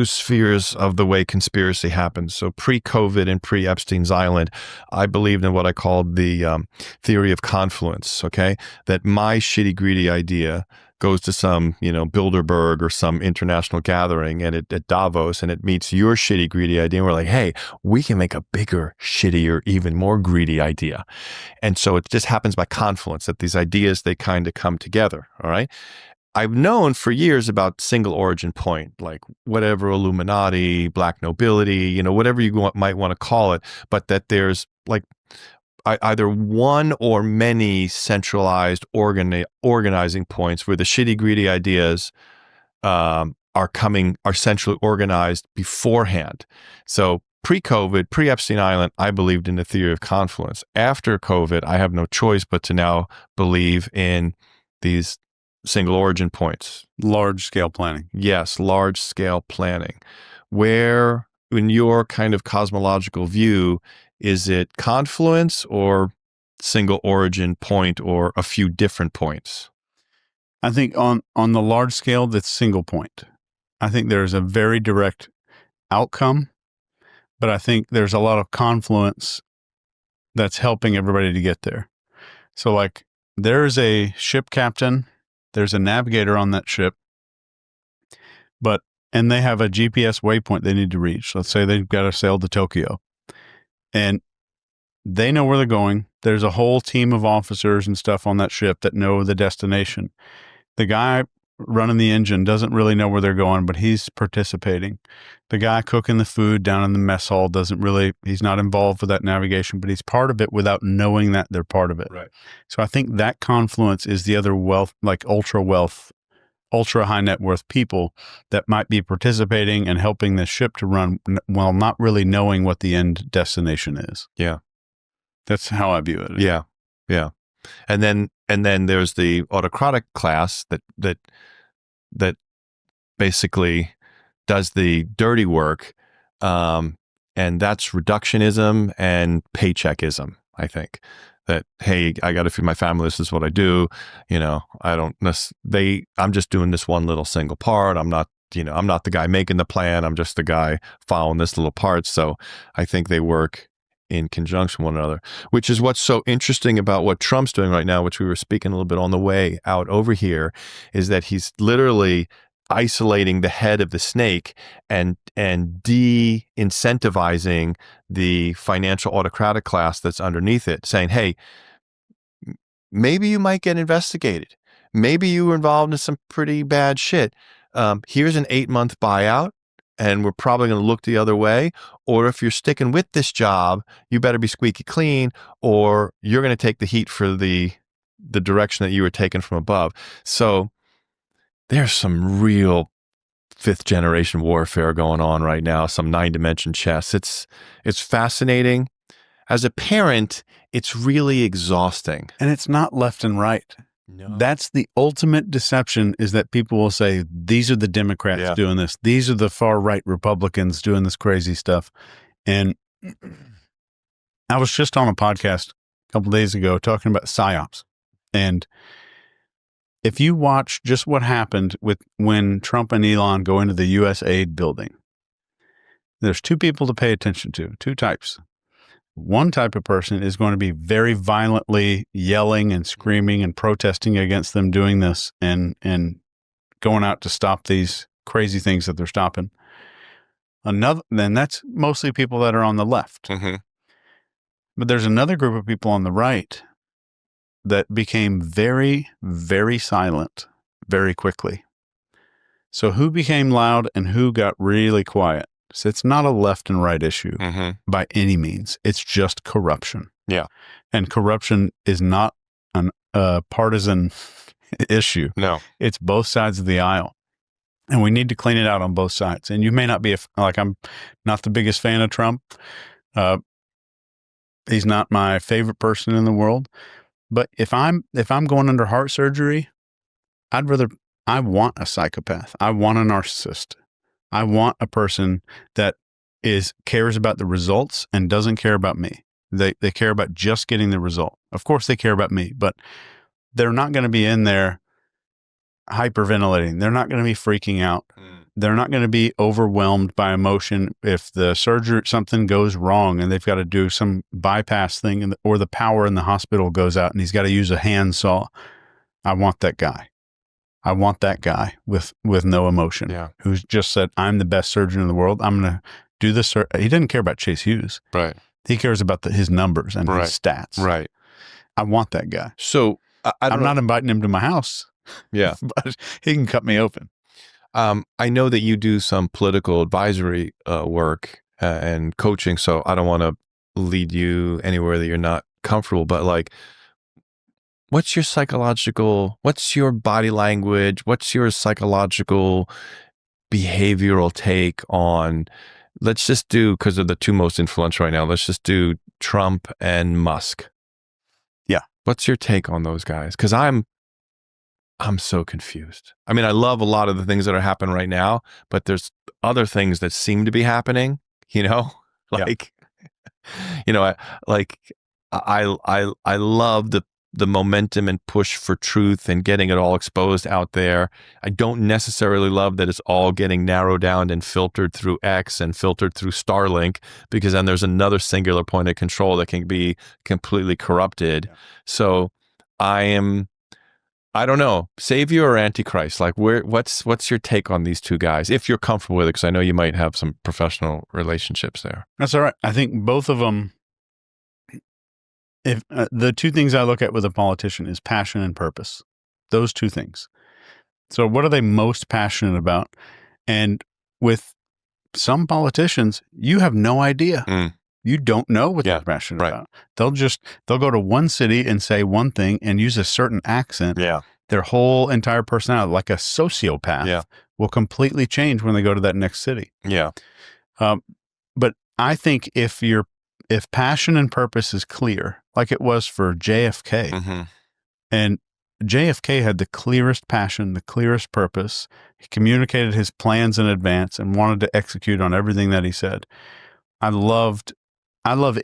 spheres of the way conspiracy happens. So pre-COVID and pre-Epstein's Island, I believed in what I called the theory of confluence. Okay, that my shitty greedy idea goes to some Bilderberg or some international gathering and at Davos, and it meets your shitty greedy idea, and we're like, hey, we can make a bigger, shittier, even more greedy idea. And so it just happens by confluence that these ideas, they kind of come together. All right. I've known for years about single origin point, like whatever Illuminati, black nobility, whatever you might want to call it, but that there's like either one or many centralized organizing points where the shitty, greedy ideas are centrally organized beforehand. So pre-COVID, pre-Epstein Island, I believed in the theory of confluence. After COVID, I have no choice but to now believe in these single origin points. Large scale planning. Yes, large scale planning. Where, in your kind of cosmological view, is it confluence or single origin point or a few different points? I think on the large scale, that's single point. I think there's a very direct outcome, but I think there's a lot of confluence that's helping everybody to get there. So like there's a ship captain, there's a navigator on that ship, and they have a GPS waypoint they need to reach. Let's say they've got to sail to Tokyo, and they know where they're going. There's a whole team of officers and stuff on that ship that know the destination. The guy running the engine doesn't really know where they're going, but he's participating. The guy cooking the food down in the mess hall he's not involved with that navigation, but he's part of it without knowing that they're part of it. Right. So I think that confluence is the other wealth, like ultra high net worth people that might be participating and helping this ship to run while not really knowing what the end destination is. Yeah. That's how I view it. Yeah. Yeah. And then there's the autocratic class that basically does the dirty work. And that's reductionism and paycheckism, I think. That, hey, I got to feed my family. This is what I do. I'm just doing this one little single part. I'm not the guy making the plan. I'm just the guy following this little part. So I think they work in conjunction with one another, which is what's so interesting about what Trump's doing right now, which we were speaking a little bit on the way out over here, is that he's literally isolating the head of the snake and de-incentivizing the financial autocratic class that's underneath it, saying, hey, maybe you might get investigated. Maybe you were involved in some pretty bad shit. Here's an 8-month buyout, and we're probably going to look the other way. Or if you're sticking with this job, you better be squeaky clean, or you're going to take the heat for the direction that you were taken from above. So there's some real 5th generation warfare going on right now, some 9-dimension chess. It's fascinating. As a parent, it's really exhausting. And it's not left and right. No. That's the ultimate deception, is that people will say, these are the Democrats doing this. These are the far right Republicans doing this crazy stuff. And I was just on a podcast a couple of days ago talking about PsyOps. And if you watch just what happened when Trump and Elon go into the U.S. aid building, there's 2 people to pay attention to, 2 types. One type of person is going to be very violently yelling and screaming and protesting against them doing this and going out to stop these crazy things that they're stopping. Then that's mostly people that are on the left. Mm-hmm. But there's another group of people on the right that became very, very silent very quickly. So who became loud and who got really quiet? So it's not a left and right issue by any means. It's just corruption. Yeah. And corruption is not a partisan issue. No. It's both sides of the aisle. And we need to clean it out on both sides. And you may not be, I'm not the biggest fan of Trump. He's not my favorite person in the world. But if I'm going under heart surgery, I want a psychopath. I want a narcissist. I want a person that cares about the results and doesn't care about me. They care about just getting the result. Of course they care about me, but they're not going to be in there hyperventilating. They're not going to be freaking out. They're not going to be overwhelmed by emotion if the surgery, something goes wrong and they've got to do some bypass thing or the power in the hospital goes out and he's got to use a handsaw. I want that guy. I want that guy with no emotion who's just said, I'm the best surgeon in the world. I'm going to do this. He didn't care about Chase Hughes. Right. He cares about his numbers and his stats. Right. I want that guy. So I'm not inviting him to my house. Yeah. But he can cut me open. I know that you do some political advisory work and coaching, so I don't want to lead you anywhere that you're not comfortable, but like, what's your body language? What's your psychological behavioral take on, let's just do, because they're the two most influential right now, let's just do Trump and Musk. Yeah. What's your take on those guys? Because I'm so confused. I mean, I love a lot of the things that are happening right now, but there's other things that seem to be happening, like, I love the momentum and push for truth and getting it all exposed out there. I don't necessarily love that it's all getting narrowed down and filtered through X and filtered through Starlink, because then there's another singular point of control that can be completely corrupted. Yeah. So I don't know, savior or antichrist? Like, what's your take on these two guys, if you're comfortable with it? Because I know you might have some professional relationships there. That's all right. I think both of them. If the two things I look at with a politician is passion and purpose, those two things. So, what are they most passionate about? And with some politicians, you have no idea. You don't know what they're passionate about. They'll go to one city and say one thing and use a certain accent. Yeah. Their whole entire personality, like a sociopath, will completely change when they go to that next city. Yeah. But I think if passion and purpose is clear, like it was for JFK, and JFK had the clearest passion, the clearest purpose. He communicated his plans in advance and wanted to execute on everything that he said. I love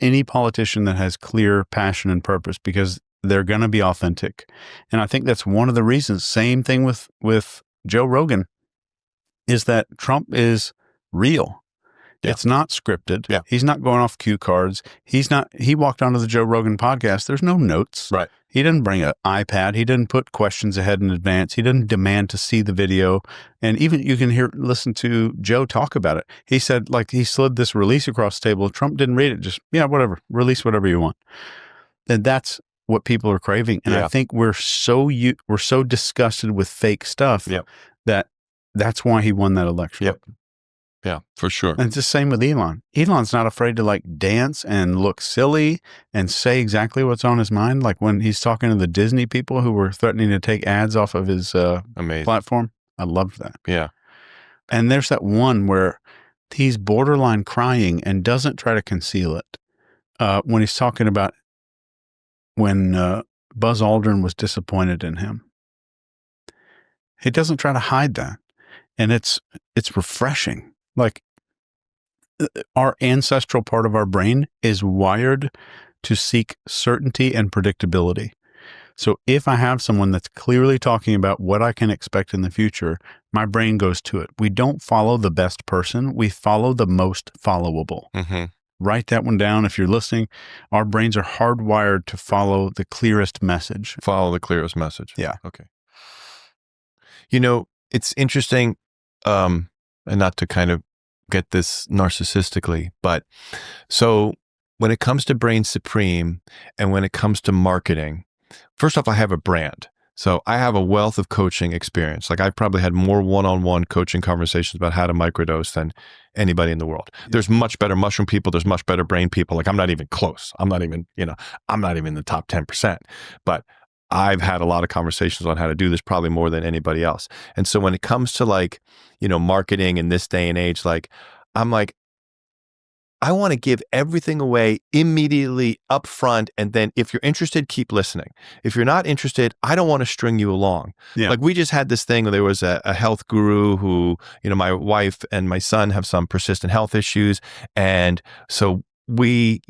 any politician that has clear passion and purpose, because they're going to be authentic. And I think that's one of the reasons. Same thing with Joe Rogan, is that Trump is real. Yeah. It's not scripted. Yeah. He's not going off cue cards. He walked onto the Joe Rogan podcast. There's no notes. Right. He didn't bring an iPad. He didn't put questions ahead in advance. He didn't demand to see the video. And even you can listen to Joe talk about it. He said, like, he slid this release across the table. Trump didn't read it. Just, whatever, release whatever you want. And that's what people are craving. And I think we're so disgusted with fake stuff that's why he won that election. Yep. Yeah, for sure. And it's the same with Elon. Elon's not afraid to like dance and look silly and say exactly what's on his mind. Like when he's talking to the Disney people who were threatening to take ads off of his platform. I loved that. Yeah. And there's that one where he's borderline crying and doesn't try to conceal it. When he's talking about when Buzz Aldrin was disappointed in him. He doesn't try to hide that. And it's refreshing. Like, our ancestral part of our brain is wired to seek certainty and predictability. So if I have someone that's clearly talking about what I can expect in the future, my brain goes to it. We don't follow the best person. We follow the most followable. Mm-hmm. Write that one down if you're listening. Our brains are hardwired to follow the clearest message. Follow the clearest message. Yeah. Okay. It's interesting, and not to kind of get this narcissistically, but so when it comes to Brain Supreme and when it comes to marketing, first off, I have a brand. So I have a wealth of coaching experience. Like, I've probably had more one-on-one coaching conversations about how to microdose than anybody in the world. Yeah. There's much better mushroom people. There's much better brain people. Like, I'm not even close. I'm not even in the top 10%, but I've had a lot of conversations on how to do this, probably more than anybody else. And so when it comes to marketing in this day and age, I'm like, I want to give everything away immediately up front. And then if you're interested, keep listening. If you're not interested, I don't want to string you along. Yeah. Like, we just had this thing where there was a health guru who, my wife and my son have some persistent health issues. And so we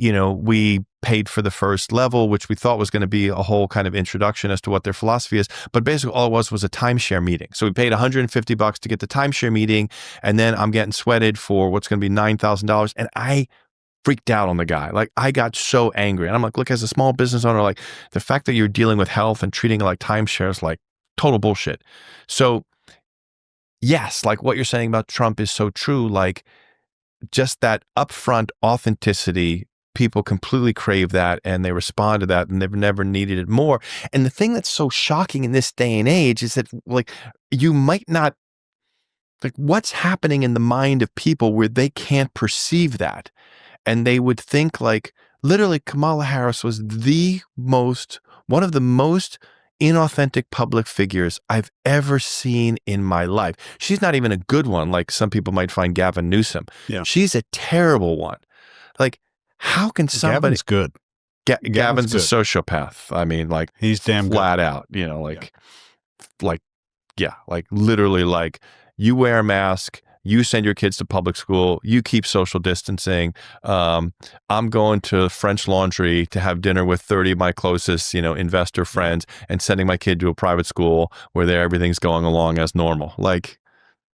paid for the first level, which we thought was going to be a whole kind of introduction as to what their philosophy is. But basically all it was a timeshare meeting. So we paid $150 to get the timeshare meeting. And then I'm getting sweated for what's going to be $9,000. And I freaked out on the guy. Like, I got so angry. And I'm like, look, as a small business owner, like, the fact that you're dealing with health and treating it like timeshares, like, total bullshit. So yes, like what you're saying about Trump is so true. Like, just that upfront authenticity, people completely crave that and they respond to that, and they've never needed it more. And the thing that's so shocking in this day and age is that, like, you might not, like, what's happening in the mind of people where they can't perceive that. And they would think, like, literally Kamala Harris was one of the most inauthentic public figures I've ever seen in my life. She's not even a good one, like some people might find Gavin Newsom. Yeah. She's a terrible one. Like, how can somebody... Gavin's good. Gavin's a sociopath. I mean, like, he's damn flat good. out, like literally, like, you wear a mask, you send your kids to public school, you keep social distancing. I'm going to French Laundry to have dinner with 30 of my closest, investor friends, and sending my kid to a private school where everything's going along as normal. Like,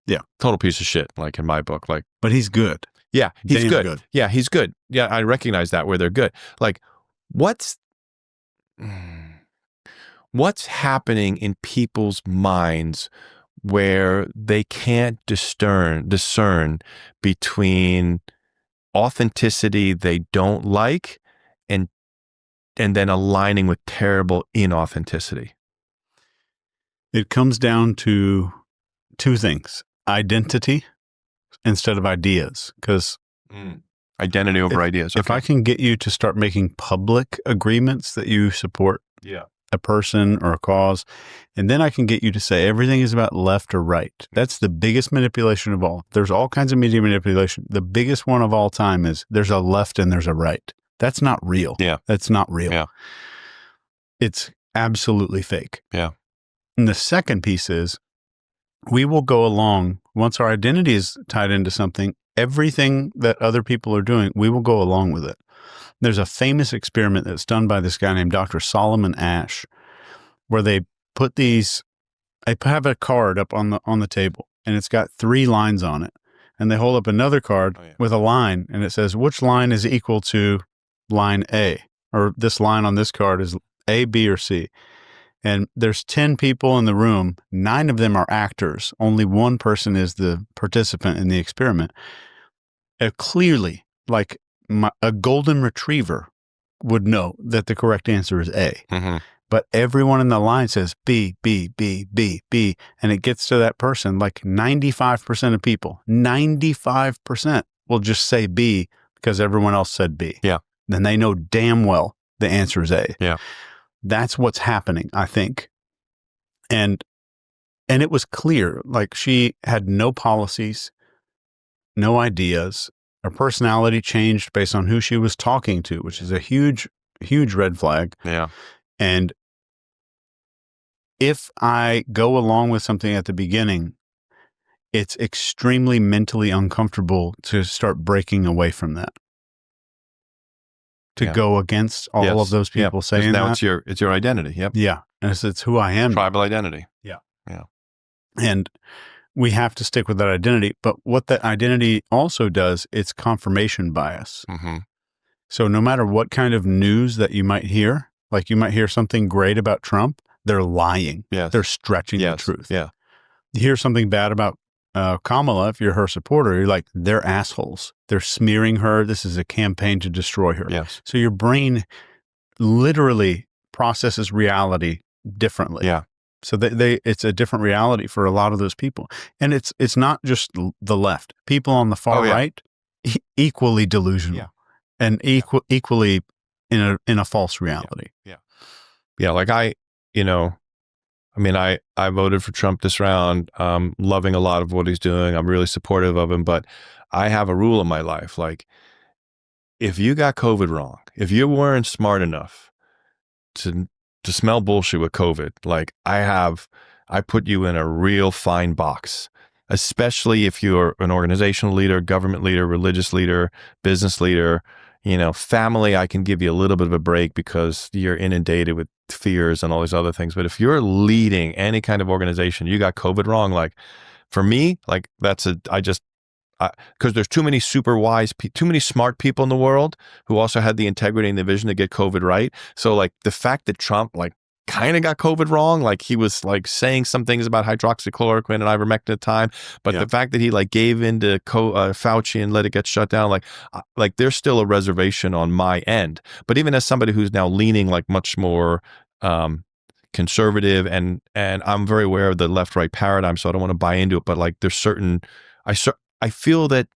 yeah, total piece of shit, like, in my book. Like, but he's good. Yeah, he's damn good. Yeah, he's good. Yeah, I recognize that where they're good. Like, what's happening in people's minds where they can't discern between authenticity they don't like and then aligning with terrible inauthenticity? It comes down to two things: identity instead of ideas. Because identity over ideas. If I can get you to start making public agreements that you support a person or a cause, and then I can get you to say everything is about left or right. That's the biggest manipulation of all. There's all kinds of media manipulation. The biggest one of all time is there's a left and there's a right. That's not real. Yeah. That's not real. Yeah. It's absolutely fake. Yeah. And the second piece is we will go along, once our identity is tied into something, everything that other people are doing, we will go along with it. There's a famous experiment that's done by this guy named Dr. Solomon Asch, where they have a card up on the table, and it's got 3 lines on it. And they hold up another card with a line, and it says, which line is equal to line A? Or this line on this card is A, B, or C. And there's 10 people in the room. 9 of them are actors. Only 1 person is the participant in the experiment. Clearly, like a golden retriever would know that the correct answer is A. Mm-hmm. But everyone in the line says B, B, B, B, B. And it gets to that person, like 95% of people, 95% will just say B because everyone else said B. Yeah. Then they know damn well the answer is A. Yeah. That's what's happening, I think. And it was clear, like, she had no policies, no ideas. Her personality changed based on who she was talking to, which is a huge, huge red flag. Yeah. And if I go along with something at the beginning, it's extremely mentally uncomfortable to start breaking away from that. To go against all of those people saying now that. it's your identity. Yep. Yeah. And it's who I am. Tribal identity. Yeah. Yeah. And we have to stick with that identity. But what that identity also does, it's confirmation bias. Mm-hmm. So no matter what kind of news that you might hear, like you might hear something great about Trump, they're lying. Yes. They're stretching the truth. Yeah. You hear something bad about Kamala, if you're her supporter, you're like, they're assholes. They're smearing her. This is a campaign to destroy her. Yes. So your brain literally processes reality differently. Yeah. So it's a different reality for a lot of those people. And it's not just the left. People on the far right, equally delusional and equally in a false reality. Yeah. Yeah. Like I voted for Trump this round, loving a lot of what he's doing. I'm really supportive of him, but I have a rule in my life. Like, if you got COVID wrong, if you weren't smart enough to smell bullshit with COVID, like I put you in a real fine box, especially if you're an organizational leader, government leader, religious leader, business leader. family, I can give you a little bit of a break because you're inundated with fears and all these other things. But if you're leading any kind of organization, you got COVID wrong. Like for me, like because there's too many super wise, too many smart people in the world who also had the integrity and the vision to get COVID right. So like the fact that Trump like kind of got COVID wrong, like he was like saying some things about hydroxychloroquine and ivermectin at the time, but the fact that he like gave in to Fauci and let it get shut down, like there's still a reservation on my end. But even as somebody who's now leaning like much more conservative, and I'm very aware of the left-right paradigm, so I don't want to buy into it, but like there's certain, I feel that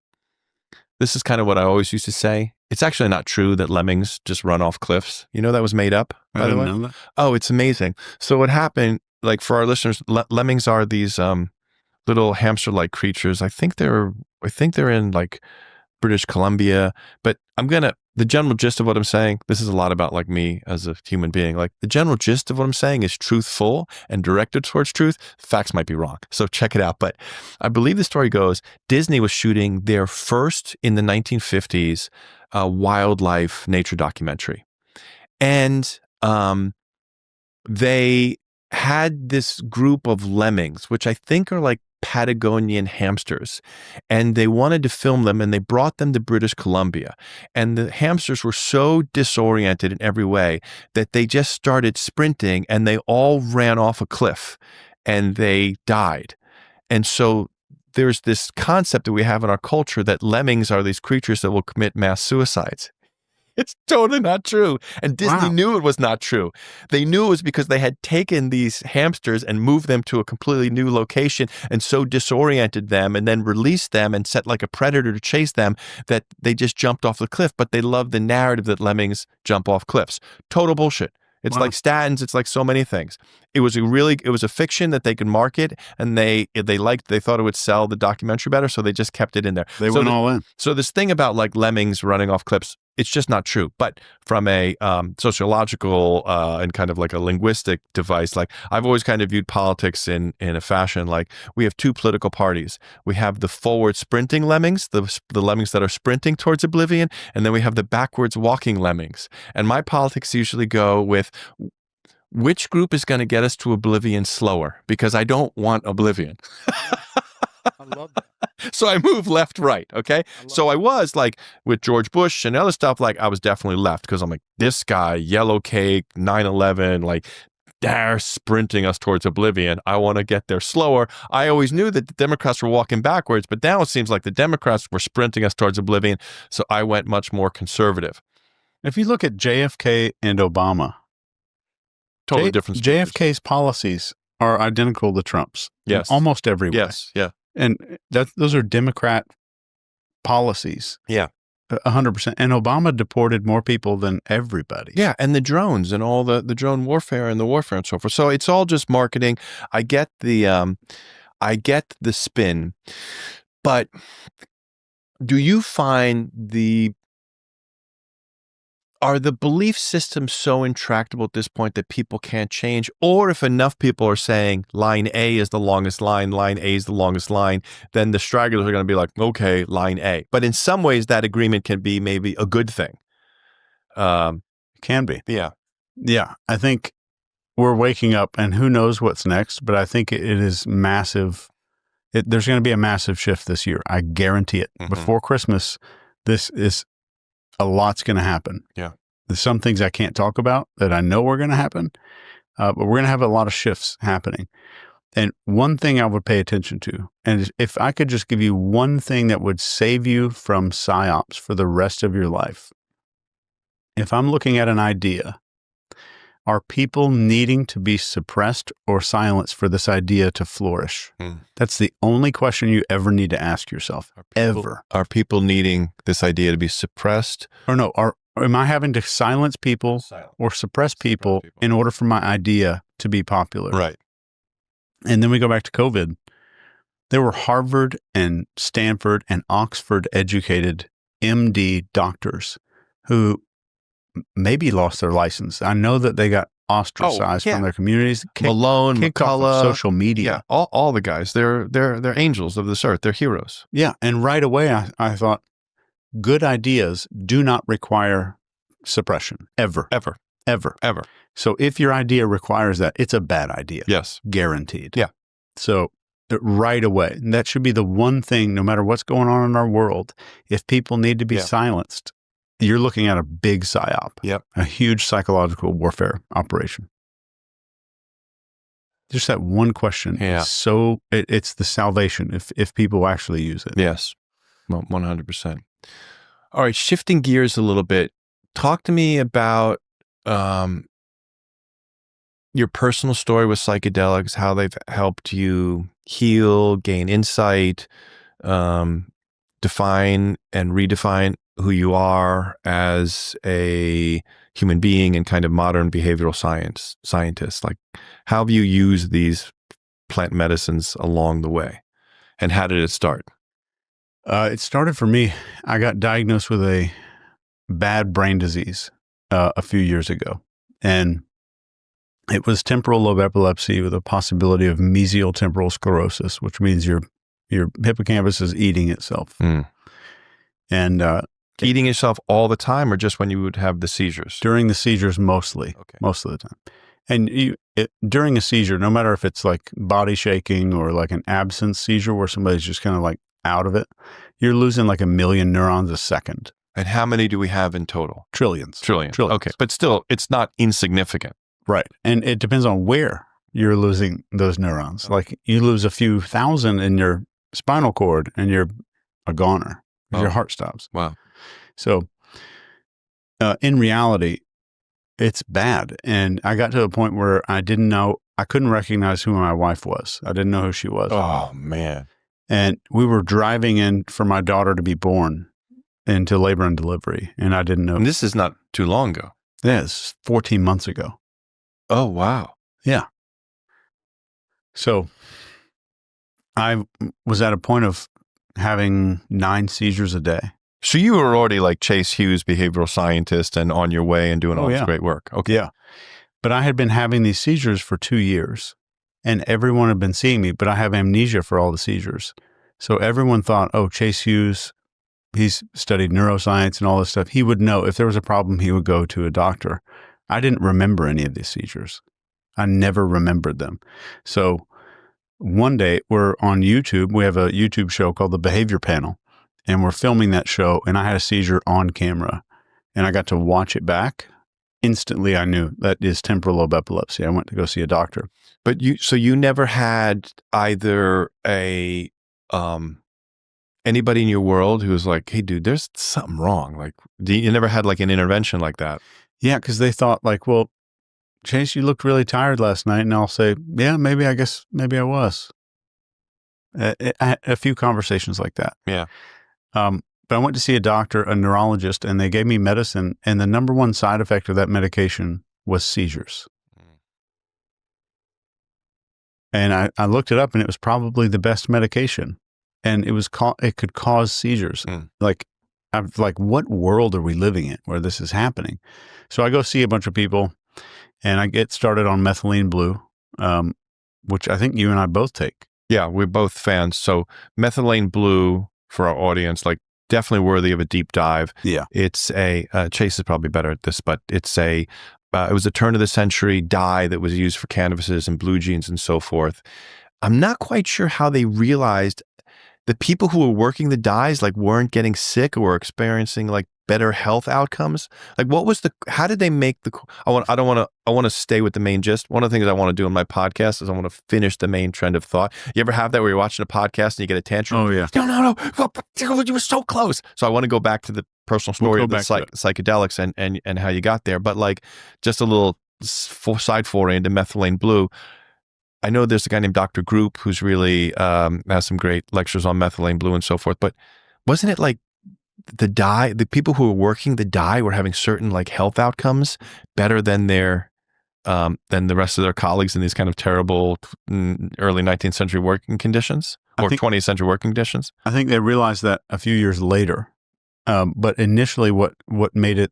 this is kind of what I always used to say. It's actually not true that lemmings just run off cliffs. That was made up, by the way. Know that. Oh, it's amazing. So what happened, like for our listeners, lemmings are these little hamster-like creatures. I think they're in like British Columbia, but the general gist of what I'm saying, this is a lot about like me as a human being. Like the general gist of what I'm saying is truthful and directed towards truth. Facts might be wrong. So check it out. But I believe the story goes, Disney was shooting their first in the 1950s wildlife nature documentary. And they had this group of lemmings, which I think are like Patagonian hamsters, and they wanted to film them, and they brought them to British Columbia, and the hamsters were so disoriented in every way that they just started sprinting, and they all ran off a cliff and they died. And so there's this concept that we have in our culture that lemmings are these creatures that will commit mass suicides. It's totally not true. And Disney knew it was not true. They knew it was because they had taken these hamsters and moved them to a completely new location and so disoriented them and then released them and set like a predator to chase them that they just jumped off the cliff. But they loved the narrative that lemmings jump off cliffs. Total bullshit. It's like statins. It's like so many things. It was a fiction that they could market, and they thought it would sell the documentary better, so they just kept it in there. They went all in. So this thing about like lemmings running off cliffs, it's just not true. But from a sociological and kind of like a linguistic device, like I've always kind of viewed politics in a fashion like we have two political parties. We have the forward sprinting lemmings, the lemmings that are sprinting towards oblivion, and then we have the backwards walking lemmings. And my politics usually go with which group is going to get us to oblivion slower, because I don't want oblivion. I love that. So I move left, right. Okay. So I was like with George Bush and other stuff, like I was definitely left because I'm like, this guy, yellow cake, 9/11, like they're sprinting us towards oblivion. I want to get there slower. I always knew that the Democrats were walking backwards, but now it seems like the Democrats were sprinting us towards oblivion. So I went much more conservative. If you look at JFK and Obama, Totally different. JFK's policies are identical to Trump's. Yes. In almost every way. Yes. Yeah. And those are Democrat policies. Yeah. 100%. And Obama deported more people than everybody. Yeah. And the drones and all the drone warfare and the warfare and so forth. So it's all just marketing. I get the spin, but do you find are the belief systems so intractable at this point that people can't change? Or if enough people are saying line A is the longest line A is the longest line, then the stragglers are going to be like, okay, line A. But in some ways, that agreement can be maybe a good thing. Can be. Yeah. Yeah. I think we're waking up, and who knows what's next, but I think it is massive. There's going to be a massive shift this year. I guarantee it. Mm-hmm. Before Christmas, a lot's going to happen. Yeah. There's some things I can't talk about that I know are going to happen, but we're going to have a lot of shifts happening. And one thing I would pay attention to, and if I could just give you one thing that would save you from PsyOps for the rest of your life, if I'm looking at an idea, are people needing to be suppressed or silenced for this idea to flourish? That's the only question you ever need to ask yourself, ever. Are people needing this idea to be suppressed? Or no, am I having to silence people or suppress people in order for my idea to be popular? Right. And then we go back to COVID. There were Harvard and Stanford and Oxford educated MD doctors who maybe lost their license. I know that they got ostracized from their communities. Malone, kicked off of social media. Yeah, all the guys. They're angels of this earth. They're heroes. Yeah, and right away I thought, good ideas do not require suppression, ever. Ever. So if your idea requires that, it's a bad idea. Yes. Guaranteed. Yeah. So right away, and that should be the one thing, no matter what's going on in our world, if people need to be silenced, you're looking at a big PsyOp, a huge psychological warfare operation. Just that one question. Yeah. So it's the salvation if people actually use it. Yes. 100%. All right. Shifting gears a little bit. Talk to me about your personal story with psychedelics, how they've helped you heal, gain insight, define and redefine who you are as a human being and kind of modern behavioral scientist. Like, how have you used these plant medicines along the way, and how did it start? It started for me. I got diagnosed with a bad brain disease a few years ago, and it was temporal lobe epilepsy with a possibility of mesial temporal sclerosis, which means your hippocampus is eating itself. And Eating yourself all the time, or just when you would have the seizures? During the seizures, mostly. Okay. Most of the time. And during a seizure, no matter if it's like body shaking or like an absence seizure where somebody's just kind of like out of it, you're losing like 1 million neurons a second. And how many do we have in total? Trillions. Okay. But still, it's not insignificant. Right. And it depends on where you're losing those neurons. Like you lose a few thousand in your spinal cord and you're a goner. Your heart stops. Wow. So in reality, it's bad. And I got to a point where I couldn't recognize who my wife was. I didn't know who she was. Oh, man. And we were driving in for my daughter to be born into labor and delivery. And I didn't know. And this is not too long ago. Yeah, it's 14 months ago. Oh, wow. Yeah. So I was at a point of having 9 seizures a day. So you were already like Chase Hughes, behavioral scientist, and on your way and doing all this great work. Okay. Yeah. But I had been having these seizures for 2 years, and everyone had been seeing me, but I have amnesia for all the seizures. So everyone thought, oh, Chase Hughes, he's studied neuroscience and all this stuff. He would know if there was a problem, he would go to a doctor. I didn't remember any of these seizures. I never remembered them. So one day we're on YouTube. We have a YouTube show called The Behavior Panel, and we're filming that show. And I had a seizure on camera, and I got to watch it back. Instantly, I knew that is temporal lobe epilepsy. I went to go see a doctor. But you never had either anybody in your world who was like, hey, dude, there's something wrong. Like, you never had like an intervention like that? Yeah, because they thought like, well, Chase, you looked really tired last night. And I'll say, yeah, maybe I was. I had a few conversations like that. Yeah. But I went to see a doctor, a neurologist, and they gave me medicine. And the number one side effect of that medication was seizures. And I looked it up, and it was probably the best medication. And it could cause seizures. Like, I'm like, what world are we living in where this is happening? So I go see a bunch of people, and I get started on methylene blue, which I think you and I both take. Yeah, we're both fans. So methylene blue, for our audience, like, definitely worthy of a deep dive. Yeah. It's Chase is probably better at this, but it was a turn of the century dye that was used for canvases and blue jeans and so forth. I'm not quite sure how they realized the people who were working the dyes like weren't getting sick or were experiencing like better health outcomes. Like, how did they make I want to stay with the main gist. One of the things I want to do in my podcast is I want to finish the main trend of thought. You ever have that where you're watching a podcast and you get a tantrum? Oh yeah. No. You were so close. So I want to go back to the personal story of the psychedelics and how you got there. But like, just a little side foray into methylene blue. I know there's a guy named Dr. Group who's really has some great lectures on methylene blue and so forth. But wasn't it like the people who were working the dye were having certain like health outcomes better than than the rest of their colleagues in these kind of terrible early 19th century working conditions or 20th century working conditions? I think they realized that a few years later. But initially what made it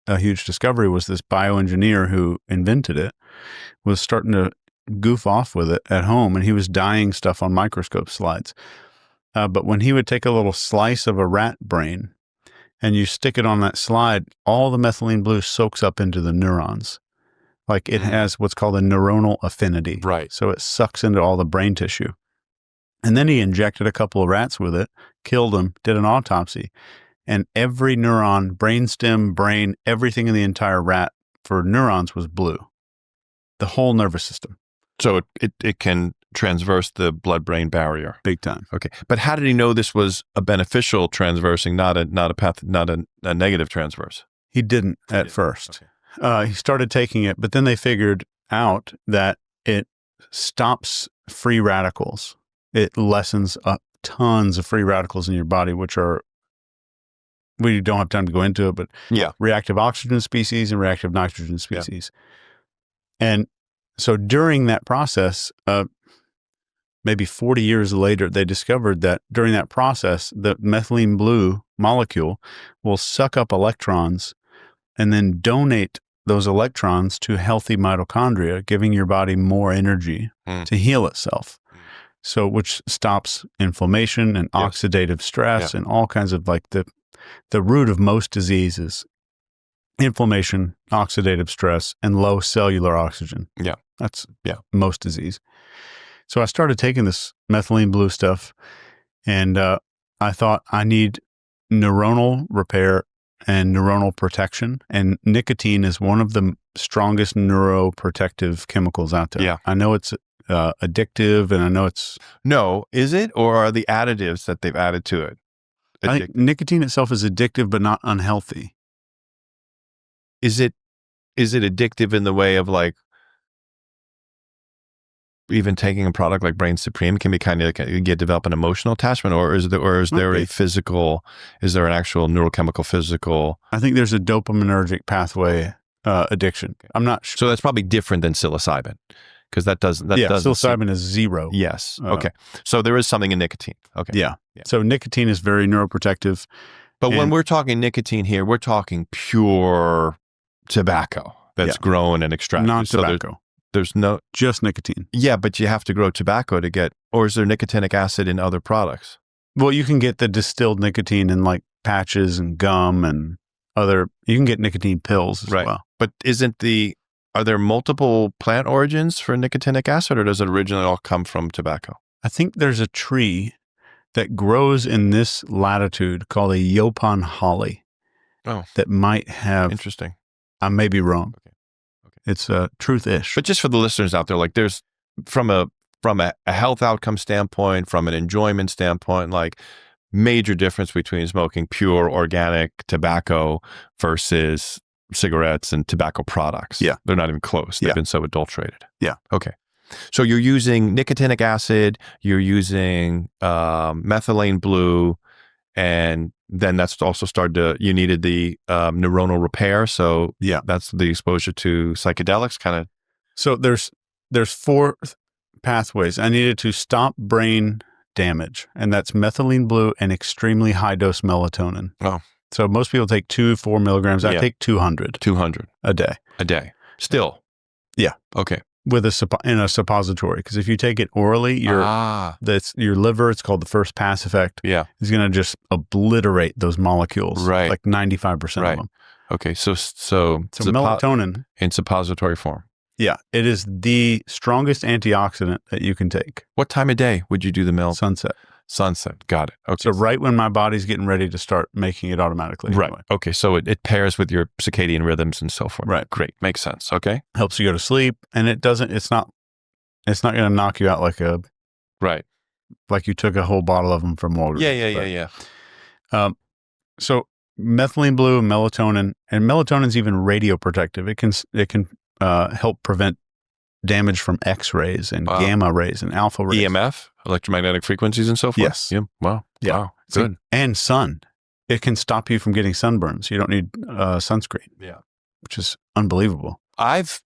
a huge discovery was this bioengineer who invented it was starting to goof off with it at home, and he was dyeing stuff on microscope slides. But when he would take a little slice of a rat brain and you stick it on that slide, all the methylene blue soaks up into the neurons. Like it has what's called a neuronal affinity. Right. So it sucks into all the brain tissue. And then he injected a couple of rats with it, killed them, did an autopsy. And every neuron, brainstem, brain, everything in the entire rat for neurons was blue. The whole nervous system. So it can transverse the blood-brain barrier. Big time. Okay. But how did he know this was a beneficial transversing, not a negative transverse? He didn't at first. Okay. He started taking it, but then they figured out that it stops free radicals. It lessens tons of free radicals in your body, which are, we don't have time to go into it, but reactive oxygen species and reactive nitrogen species. Yeah. And so during that process, maybe 40 years later, they discovered that during that process, the methylene blue molecule will suck up electrons and then donate those electrons to healthy mitochondria, giving your body more energy to heal itself. So, which stops inflammation and oxidative stress and all kinds of, like, the root of most diseases, inflammation, oxidative stress, and low cellular oxygen. Yeah. That's most disease. So I started taking this methylene blue stuff, and I thought I need neuronal repair and neuronal protection. And nicotine is one of the strongest neuroprotective chemicals out there. Yeah. I know it's addictive, and I know it's... No, is it? Or are the additives that they've added to it addictive? I think nicotine itself is addictive, but not unhealthy. Is it addictive in the way of, like, even taking a product like Brain Supreme can be kind of like you develop an emotional attachment, or is there a physical, is there an actual neurochemical physical? I think there's a dopaminergic pathway addiction. I'm not sure. So that's probably different than psilocybin, because psilocybin is zero. Yes. Okay. So there is something in nicotine. Okay. Yeah. So nicotine is very neuroprotective. But when we're talking nicotine here, we're talking pure tobacco that's grown and extracted. Non-tobacco. So there's no... Just nicotine. Yeah, but you have to grow tobacco to get... Or is there nicotinic acid in other products? Well, you can get the distilled nicotine in, like, patches and gum and other... You can get nicotine pills as well. But are there multiple plant origins for nicotinic acid, or does it originally all come from tobacco? I think there's a tree that grows in this latitude called a Yopon holly. Oh. That might have... Interesting. I may be wrong. Okay. It's truth-ish. But just for the listeners out there, like, there's from a health outcome standpoint, from an enjoyment standpoint, like, major difference between smoking pure organic tobacco versus cigarettes and tobacco products. Yeah. They're not even close. They've been so adulterated. Yeah. Okay. So you're using nicotinic acid, you're using methylene blue, and then that's also you needed the neuronal repair. So that's the exposure to psychedelics kind of. So there's 4 pathways. I needed to stop brain damage, and that's methylene blue and extremely high dose melatonin. Oh. So most people take 4 milligrams. I take 200. 200 a day. A day. Still. Yeah. Okay. With in a suppository, because if you take it orally, your liver, it's called the first pass effect, is going to just obliterate those molecules, like 95% of them. Okay, so melatonin in suppository form. Yeah, it is the strongest antioxidant that you can take. What time of day would you do the melatonin? Sunset. Got it. Okay. So right when my body's getting ready to start making it automatically. Right. Anyway. Okay. So it pairs with your circadian rhythms and so forth. Right. Great. Makes sense. Okay. Helps you go to sleep, and it's not going to knock you out like like you took a whole bottle of them from Walgreens. Yeah. So methylene blue and melatonin's even radioprotective. It can help prevent damage from X-rays and gamma rays and alpha rays. EMF, electromagnetic frequencies and so forth? Yes. Yeah. Wow. Yeah. Wow. Good. And sun. It can stop you from getting sunburns. You don't need sunscreen. Yeah. Which is unbelievable. I've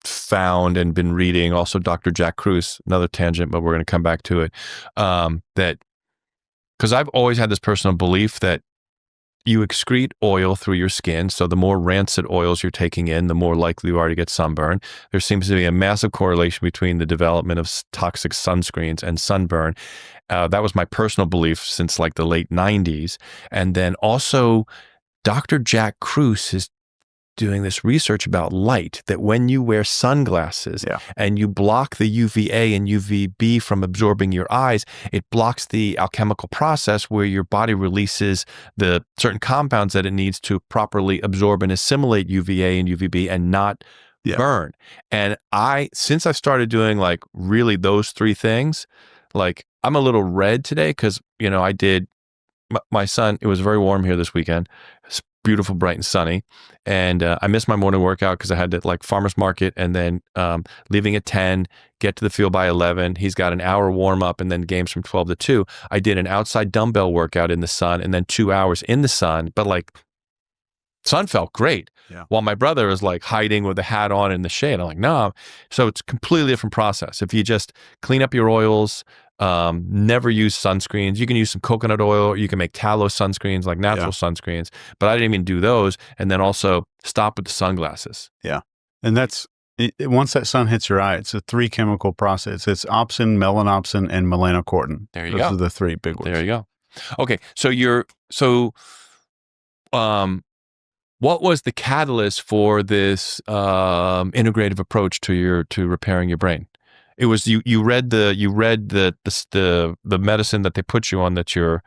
found and been reading, also Dr. Jack Kruse, another tangent, but we're going to come back to it, that because I've always had this personal belief that you excrete oil through your skin. So the more rancid oils you're taking in, the more likely you are to get sunburn. There seems to be a massive correlation between the development of toxic sunscreens and sunburn. That was my personal belief since like the late 90s. And then also Dr. Jack Kruse is doing this research about light, that when you wear sunglasses and you block the UVA and UVB from absorbing your eyes, it blocks the alchemical process where your body releases the certain compounds that it needs to properly absorb and assimilate UVA and UVB and not burn. And since I started doing like really those three things, like I'm a little red today because, I did my son, it was very warm here this weekend. It's beautiful, bright and sunny. And I missed my morning workout because I had to like farmer's market and then leaving at 10, get to the field by 11. He's got an hour warm up and then games from 12 to 2. I did an outside dumbbell workout in the sun and then 2 hours in the sun. But like sun felt great. Yeah. While my brother is like hiding with a hat on in the shade. I'm like, no. So it's a completely different process. If you just clean up your oils, never use sunscreens. You can use some coconut oil, or you can make tallow sunscreens, like natural sunscreens, but I didn't even do those. And then also stop with the sunglasses. Yeah. And that's, once that sun hits your eye, it's a 3 chemical process. It's opsin, melanopsin, and melanocortin. There you go. Those are the 3 big ones. There you go. Okay. What was the catalyst for this integrative approach to repairing your brain? It was you read the medicine that they put you on, that your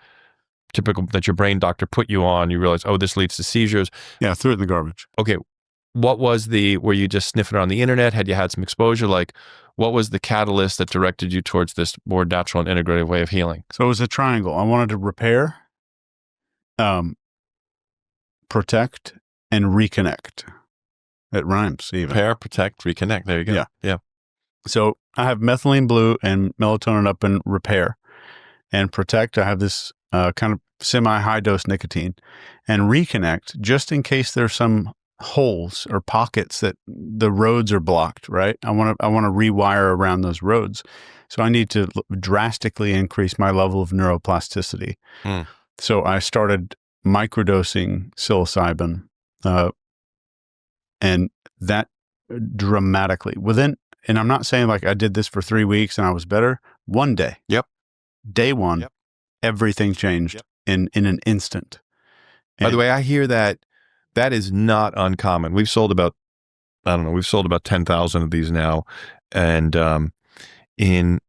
brain doctor put you on. You realize, oh, this leads to seizures. Yeah, threw it in the garbage. Okay, what was were you just sniffing it on the internet? Had you had some exposure? Like, what was the catalyst that directed you towards this more natural and integrative way of healing? So it was a triangle. I wanted to repair, protect, and reconnect. It rhymes even. Repair, protect, reconnect. There you go. Yeah. So I have methylene blue and melatonin up in repair. And protect, I have this kind of semi-high dose nicotine. And reconnect, just in case there's some holes or pockets that the roads are blocked, right? I want to rewire around those roads. So I need to drastically increase my level of neuroplasticity. So I started microdosing psilocybin, and that dramatically and I'm not saying like I did this for 3 weeks and I was better. One day. Day one, everything changed in an instant. By the way, I hear that is not uncommon. We've sold about 10,000 of these now. And in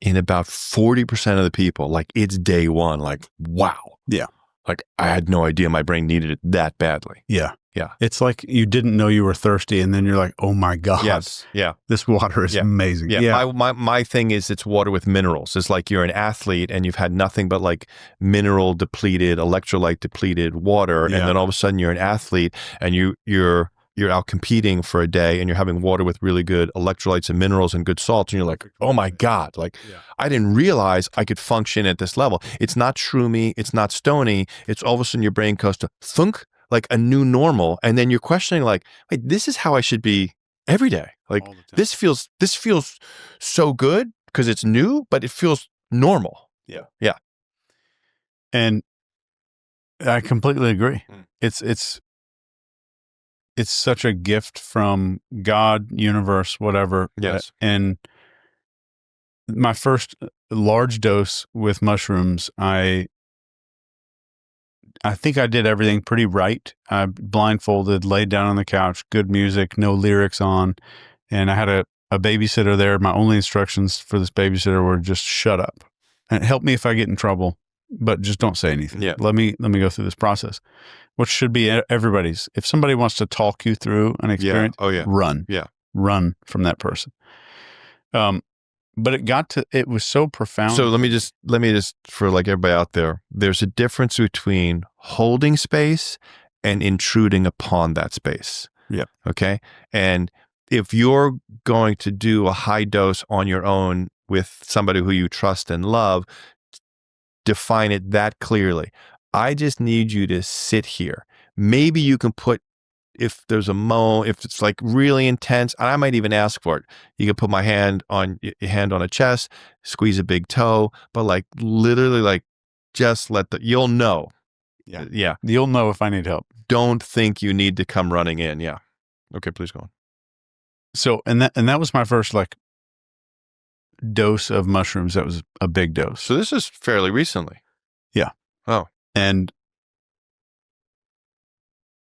about 40% of the people, like it's day one, like, wow. Yeah. Like I had no idea my brain needed it that badly. Yeah. It's like you didn't know you were thirsty and then you're like, oh my God. Yes. Yeah. This water is amazing. Yeah. My thing is it's water with minerals. It's like you're an athlete and you've had nothing but like mineral depleted, electrolyte depleted water. And then all of a sudden you're an athlete and you're out competing for a day and you're having water with really good electrolytes and minerals and good salts. And you're like, oh my God, like I didn't realize I could function at this level. It's not shroomy. It's not stony. It's all of a sudden your brain goes to thunk, like a new normal. And then you're questioning like, wait, this is how I should be every day. Like this feels so good because it's new, but it feels normal. Yeah. And I completely agree. It's such a gift from God, universe, whatever. Yes. And my first large dose with mushrooms, I think I did everything pretty right. I blindfolded, laid down on the couch, good music, no lyrics on. And I had a babysitter there. My only instructions for this babysitter were just shut up and help me if I get in trouble, but just don't say anything. Yeah. Let me go through this process, which should be everybody's. If somebody wants to talk you through an experience, run. Yeah. Run from that person. But it was so profound. So let me just for like everybody out there, there's a difference between holding space and intruding upon that space. Yeah. Okay. And if you're going to do a high dose on your own with somebody who you trust and love, define it that clearly. I just need you to sit here. Maybe you can put, if there's if it's like really intense, and I might even ask for it, you can put my hand on a chest, squeeze a big toe, but like literally like just you'll know. Yeah. You'll know if I need help. Don't think you need to come running in. Yeah. Okay, please go on. So, and that was my first like dose of mushrooms that was a big dose. So this is fairly recently. Yeah. Oh. And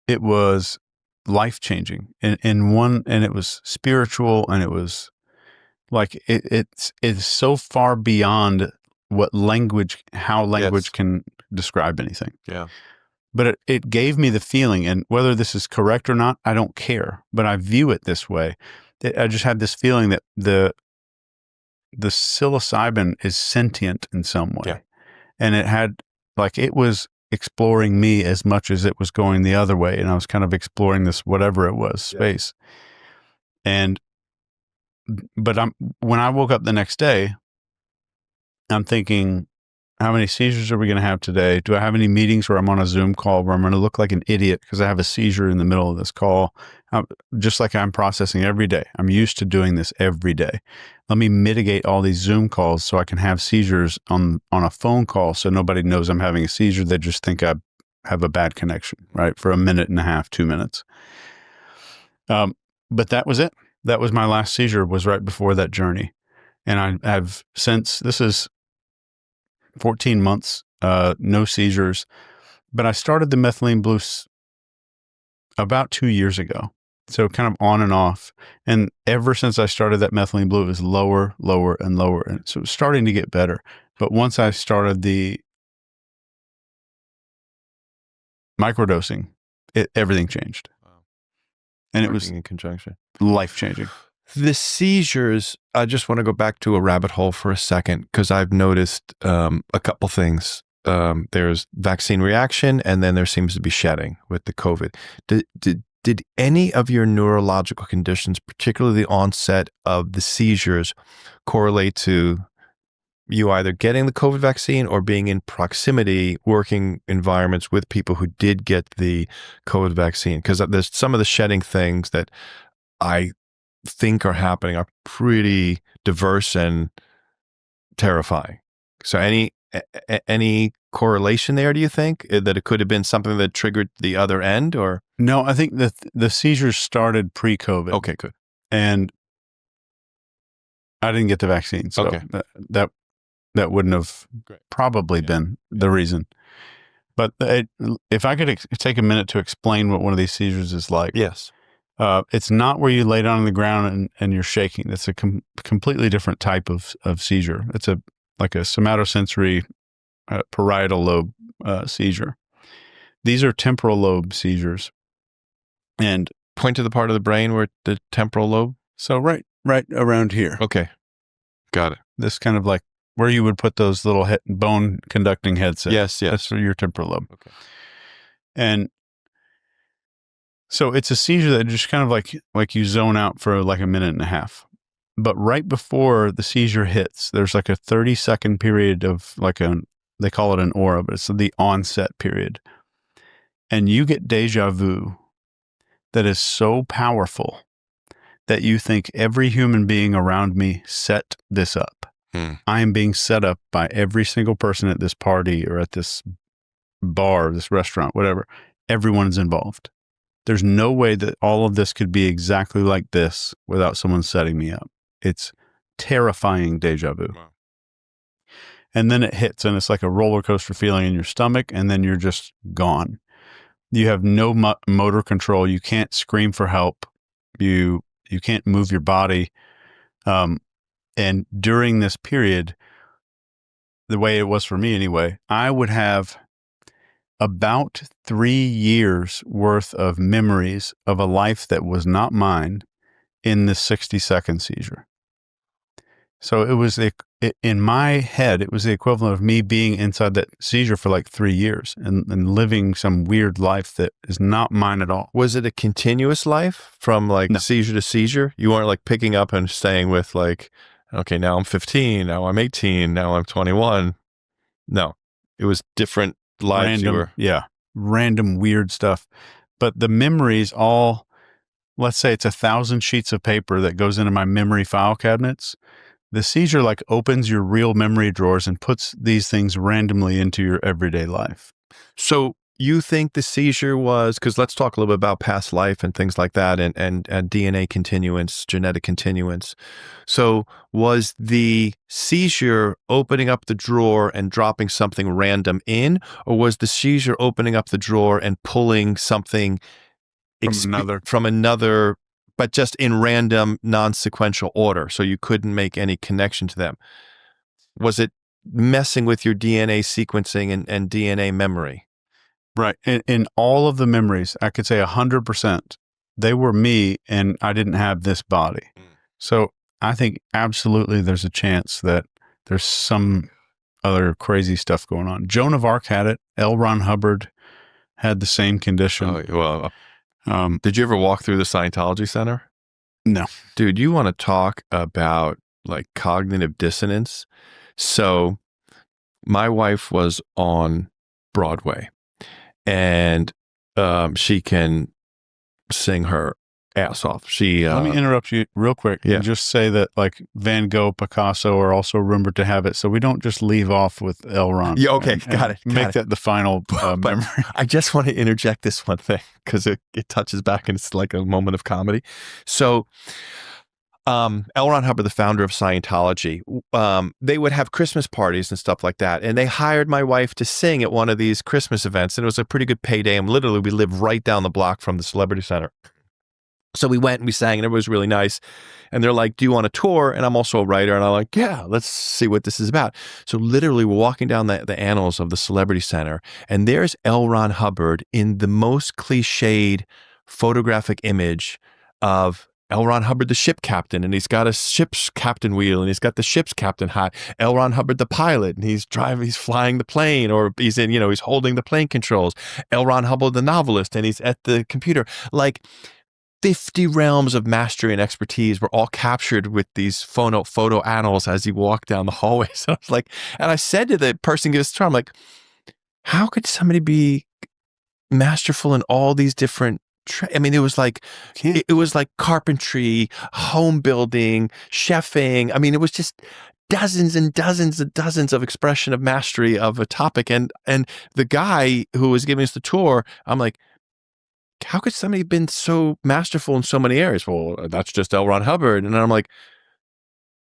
it was life-changing and it was spiritual, and it was like it's so far beyond how language can describe anything. Yeah. But it gave me the feeling, and whether this is correct or not, I don't care, but I view it this way. I just had this feeling that the psilocybin is sentient in some way. Yeah. And it was exploring me as much as it was going the other way. And I was kind of exploring this, whatever it was, space. But when I woke up the next day, I'm thinking, how many seizures are we going to have today? Do I have any meetings where I'm on a Zoom call where I'm going to look like an idiot because I have a seizure in the middle of this call? Just like I'm processing every day. I'm used to doing this every day. Let me mitigate all these Zoom calls so I can have seizures on a phone call so nobody knows I'm having a seizure. They just think I have a bad connection, right? For a minute and a half, 2 minutes. But that was it. That was my last seizure, was right before that journey. And I have since, this is 14 months, no seizures. But I started the methylene blue about 2 years ago. So kind of on and off. And ever since I started that methylene blue, it was lower, lower, and lower. And so it was starting to get better. But once I started the microdosing, everything changed. Wow. And it was in conjunction. Life-changing. The seizures, I just want to go back to a rabbit hole for a second, because I've noticed a couple things. There's vaccine reaction, and then there seems to be shedding with the COVID. Did any of your neurological conditions, particularly the onset of the seizures, correlate to you either getting the COVID vaccine or being in proximity, working environments with people who did get the COVID vaccine? Because there's some of the shedding things that I think are happening are pretty diverse and terrifying. So any correlation there, do you think, that it could have been something that triggered the other end? Or no, I think the seizures started pre-COVID. Okay, good. And I didn't get the vaccine, so okay. that wouldn't have probably been the reason. But if I could take a minute to explain what one of these seizures is like. Yes. It's not where you lay down on the ground and you're shaking. It's a completely different type of seizure. It's like a somatosensory parietal lobe seizure. These are temporal lobe seizures. And point to the part of the brain where the temporal lobe. So right around here. Okay, got it. This kind of like where you would put those little bone conducting headsets. Yes. That's for your temporal lobe. Okay. And so it's a seizure that just kind of like you zone out for like a minute and a half. But right before the seizure hits, there's like a 30-second period of they call it an aura, but it's the onset period. And you get deja vu that is so powerful that you think every human being around me set this up. I am being set up by every single person at this party or at this bar, this restaurant, whatever. Everyone's involved. There's no way that all of this could be exactly like this without someone setting me up. It's terrifying deja vu. Wow. And then it hits, and it's like a roller coaster feeling in your stomach, and then you're just gone. You have no motor control. You can't scream for help. You can't move your body. And during this period, the way it was for me anyway, I would have about 3 years worth of memories of a life that was not mine in this 60-second seizure. So it was in my head, it was the equivalent of me being inside that seizure for like 3 years and living some weird life that is not mine at all. Was it a continuous life from No. seizure to seizure? You weren't like picking up and staying with okay, now I'm 15, now I'm 18, now I'm 21. No, it was different lives. Random weird stuff. But the memories all, let's say it's 1,000 sheets of paper that goes into my memory file cabinets. The seizure opens your real memory drawers and puts these things randomly into your everyday life. So you think the seizure was, because let's talk a little bit about past life and things like that, and DNA continuance, genetic continuance. So was the seizure opening up the drawer and dropping something random in, or was the seizure opening up the drawer and pulling something from another, but just in random, non-sequential order, so you couldn't make any connection to them? Was it messing with your DNA sequencing and DNA memory? Right. In all of the memories, I could say 100%, they were me and I didn't have this body. So I think absolutely there's a chance that there's some other crazy stuff going on. Joan of Arc had it. L. Ron Hubbard had the same condition. Oh, well, did you ever walk through the Scientology Center? No. Dude, you want to talk about like cognitive dissonance? So my wife was on Broadway, and she can sing her ass off. Let me interrupt you real quick and just say that like Van Gogh, Picasso are also rumored to have it, so we don't just leave off with L. Ron. Yeah, okay, got it. Make that the final memory. I just want to interject this one thing because it touches back and it's like a moment of comedy. So L. Ron Hubbard, the founder of Scientology, they would have Christmas parties and stuff like that. And they hired my wife to sing at one of these Christmas events. And it was a pretty good payday. And literally, we lived right down the block from the Celebrity Center. So we went and we sang and everybody was really nice. And they're like, do you want a tour? And I'm also a writer. And I'm like, yeah, let's see what this is about. So literally, we're walking down the annals of the Celebrity Center. And there's L. Ron Hubbard in the most cliched photographic image of L. Ron Hubbard, the ship captain, and he's got a ship's captain wheel, and he's got the ship's captain hat. L. Ron Hubbard, the pilot, and he's flying the plane, or he's he's holding the plane controls. L. Ron Hubbard, the novelist, and he's at the computer. Like 50 realms of mastery and expertise were all captured with these photo annals as he walked down the hallway. So I was like, and I said to the person giving us the tour, I'm like, how could somebody be masterful in all these different I mean, it was like carpentry, home building, chefing. I mean, it was just dozens and dozens and dozens of expression of mastery of a topic. And the guy who was giving us the tour, I'm like, how could somebody have been so masterful in so many areas? Well, that's just L. Ron Hubbard. And I'm like,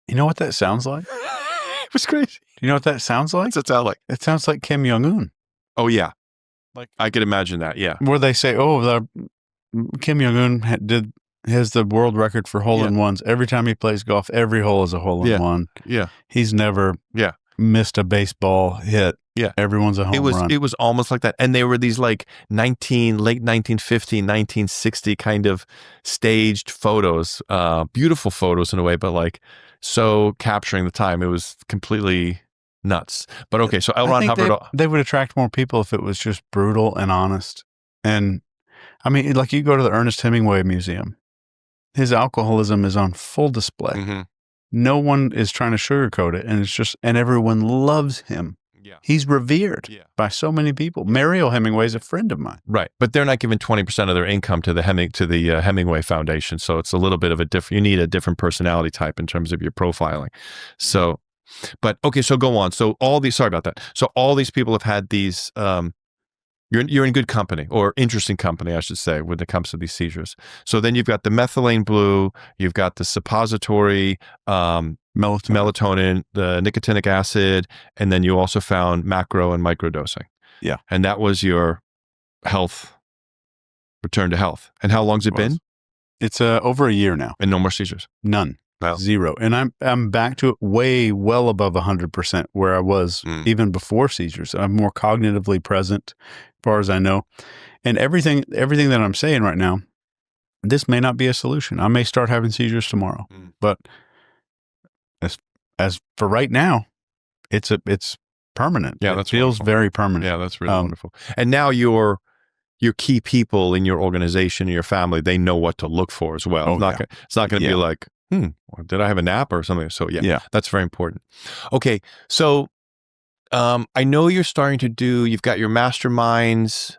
you know what that sounds like? It was crazy. You know what that sounds like? What's it sound like? It sounds like Kim Jong-un. Oh, yeah. Like I could imagine that. Yeah. Where they say, Kim Jong-un has the world record for hole-in-ones. Every time he plays golf, every hole is a hole-in-one. Yeah. He's never missed a baseball hit. Yeah. Everyone's a home run. It was almost like that. And they were these like late 1950, 1960 kind of staged photos, beautiful photos in a way, but like so capturing the time. It was completely nuts. But okay, so L. Ron Hubbard. They would attract more people if it was just brutal and honest. And I mean, like you go to the Ernest Hemingway Museum, his alcoholism is on full display. Mm-hmm. No one is trying to sugarcoat it, and everyone loves him. Yeah. He's revered by so many people. Mariel Hemingway is a friend of mine. Right, but they're not giving 20% of their income to the Hemingway Foundation, so it's a little bit of a different. You need a different personality type in terms of your profiling. So, but okay, so go on. So sorry about that. So all these people have had these. You're in good company, or interesting company, I should say, when it comes to these seizures. So then you've got the methylene blue, you've got the suppository melatonin, the nicotinic acid, and then you also found macro and micro dosing. Yeah. And that was your return to health. And how long's it been? It's over a year now. And no more seizures? None. Wow. Zero. And I'm back to it well above 100% where I was even before seizures. I'm more cognitively present as far as I know. And everything that I'm saying right now, this may not be a solution. I may start having seizures tomorrow. But as for right now, it's permanent. Yeah, it feels very permanent. Yeah, that's really wonderful. And now your key people in your organization and your family, they know what to look for as well. It's not going to be like, did I have a nap or something? So that's very important. Okay. So, I know you're starting to you've got your masterminds,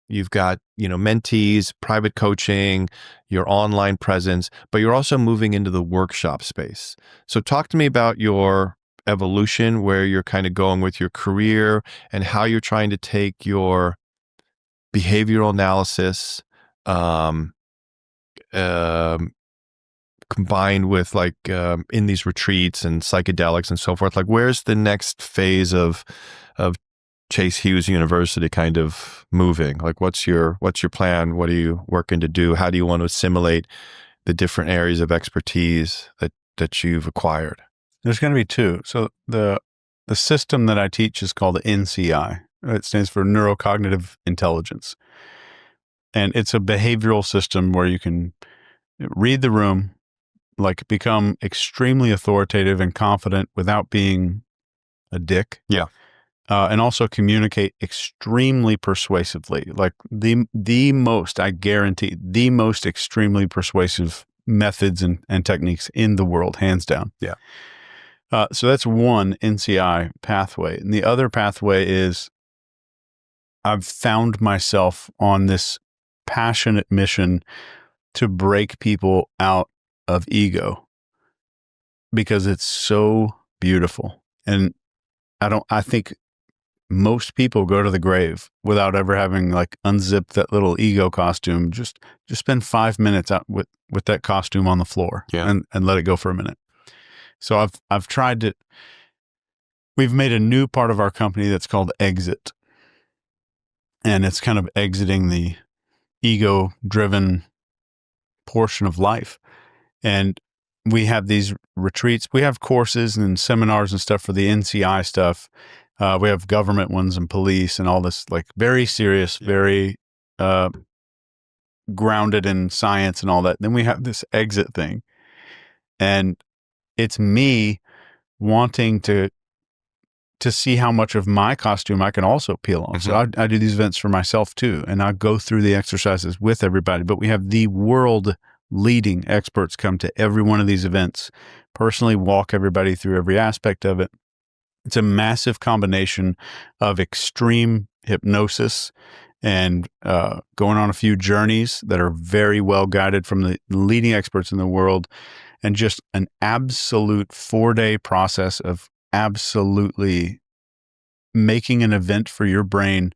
you've got, mentees, private coaching, your online presence, but you're also moving into the workshop space. So talk to me about your evolution, where you're kind of going with your career and how you're trying to take your behavioral analysis, um, um, combined with like in these retreats and psychedelics and so forth? Like, where's the next phase of Chase Hughes University kind of moving? Like, what's your plan? What are you working to do? How do you want to assimilate the different areas of expertise that you've acquired? There's going to be two. So the system that I teach is called the NCI. It stands for Neurocognitive Intelligence. And it's a behavioral system where you can read the room, like become extremely authoritative and confident without being a dick. Yeah. And also communicate extremely persuasively, like the most, I guarantee, the most extremely persuasive methods and techniques in the world, hands down. Yeah. So that's one NCI pathway. And the other pathway is I've found myself on this passionate mission to break people out of ego because it's so beautiful. And I think most people go to the grave without ever having like unzipped that little ego costume. Just spend 5 minutes out with that costume on the floor and let it go for a minute. So I've tried to, we've made a new part of our company that's called Exit. And it's kind of exiting the ego driven portion of life. And we have these retreats, we have courses and seminars and stuff for the NCI stuff. We have government ones and police and all this, like very serious, very grounded in science and all that. Then we have this Exit thing. And it's me wanting to see how much of my costume I can also peel off. So I do these events for myself too. And I go through the exercises with everybody, but we have the world leading experts come to every one of these events, personally walk everybody through every aspect of it. It's a massive combination of extreme hypnosis and going on a few journeys that are very well guided from the leading experts in the world, and just an absolute 4-day process of absolutely making an event for your brain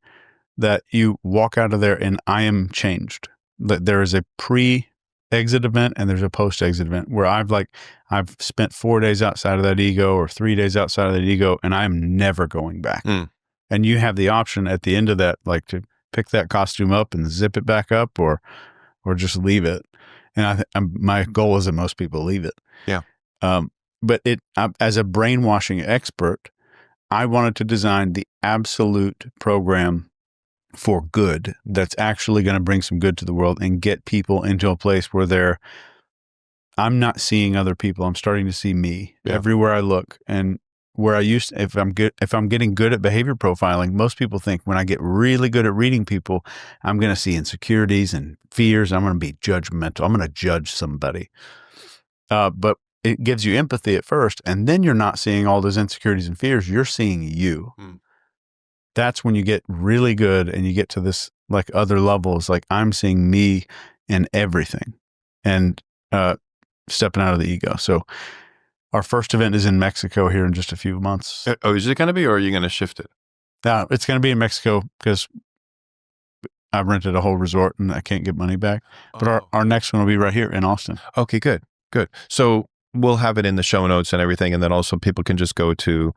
that you walk out of there and I am changed. That there is a pre-exit event and there's a post-exit event where I've spent 4 days outside of that ego or 3 days outside of that ego and I'm never going back. And you have the option at the end of that, like to pick that costume up and zip it back up or just leave it. And my goal is that most people leave it. Yeah. But as a brainwashing expert, I wanted to design the absolute program for good that's actually going to bring some good to the world and get people into a place where I'm not seeing other people. I'm starting to see me everywhere I look. And where I used to, if I'm getting good at behavior profiling, most people think when I get really good at reading people, I'm going to see insecurities and fears. I'm going to be judgmental. I'm going to judge somebody. But it gives you empathy at first, and then you're not seeing all those insecurities and fears. You're seeing you. That's when you get really good and you get to this like other levels. Like I'm seeing me in everything and stepping out of the ego. So our first event is in Mexico here in just a few months. Oh, is it going to be, or are you going to shift it? It's going to be in Mexico because I rented a whole resort and I can't get money back. But our next one will be right here in Austin. Okay, good. So we'll have it in the show notes and everything. And then also people can just go to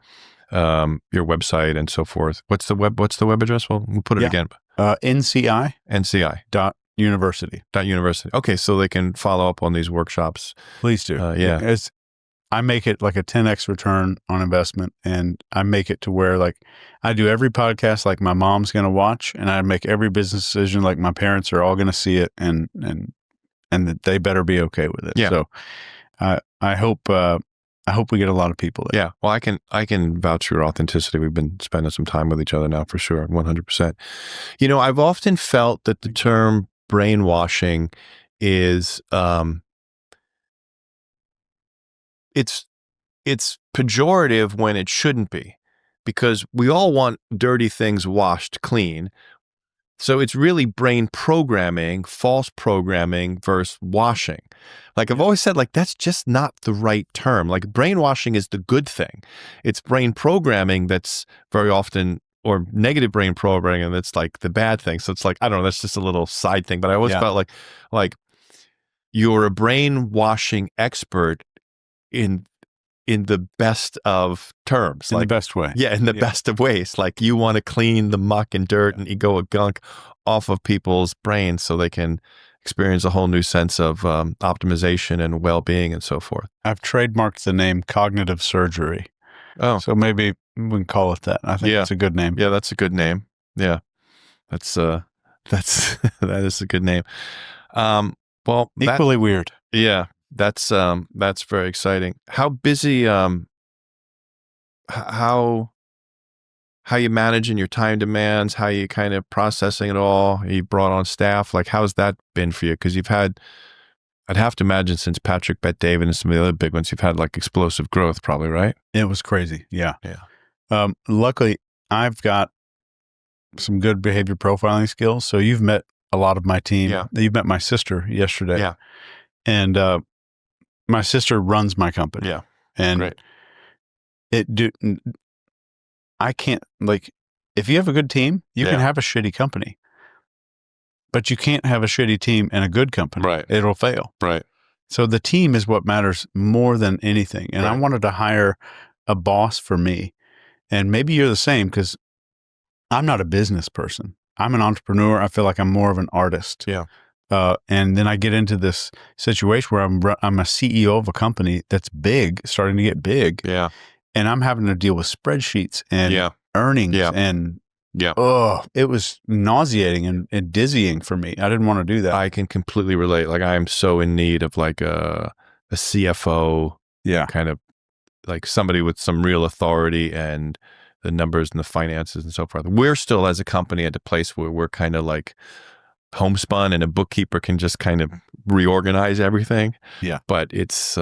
your website and so forth. What's the web address? We'll put it again. NCI. University. University. Okay. So they can follow up on these workshops. Please do. I make it like a 10x return on investment, and I make it to where like I do every podcast like my mom's going to watch, and I make every business decision like my parents are all going to see it and that they better be okay with it. Yeah. So I hope we get a lot of people there. Yeah. Well, I can vouch for your authenticity. We've been spending some time with each other now for sure. 100%. You know, I've often felt that the term brainwashing is, it's pejorative when it shouldn't be, because we all want dirty things washed clean. So it's really brain programming, false programming versus washing. Like I've always said, like that's just not the right term. Like brainwashing is the good thing. It's brain programming that's very often, or negative brain programming that's like the bad thing. So it's like, I don't know, that's just a little side thing. But I always felt like you're a brainwashing expert in the best of terms. In like the best way. Yeah, in the best of ways. Like you want to clean the muck and dirt and ego and gunk off of people's brains so they can experience a whole new sense of optimization and well-being and so forth. I've trademarked the name cognitive surgery. Oh. So maybe we can call it that. I think it's a good name. Yeah, that's a good name. Yeah. That's that is a good name. Well, equally weird. Yeah. That's very exciting. How busy, how you managing your time demands, how you kind of processing it all? You brought on staff. Like, how's that been for you? Because you've had, I'd have to imagine since Patrick Bet David and some of the other big ones, you've had like explosive growth probably, right? It was crazy. Yeah. Yeah. Luckily, I've got some good behavior profiling skills. So you've met a lot of my team. Yeah. You've met my sister yesterday. Yeah. And my sister runs my company. Yeah. And I can't, like, if you have a good team, you can have a shitty company, but you can't have a shitty team and a good company. Right. It'll fail. Right. So the team is what matters more than anything. And I wanted to hire a boss for me. And maybe you're the same, because I'm not a business person. I'm an entrepreneur. I feel like I'm more of an artist. Yeah. And then I get into this situation where I'm a CEO of a company that's big, starting to get big. Yeah. And I'm having to deal with spreadsheets and earnings and it was nauseating and dizzying for me. I didn't want to do that. I can completely relate. Like I am so in need of like a CFO, kind of like somebody with some real authority and the numbers and the finances and so forth. We're still as a company at a place where we're kind of like homespun and a bookkeeper can just kind of reorganize everything. Yeah. But it's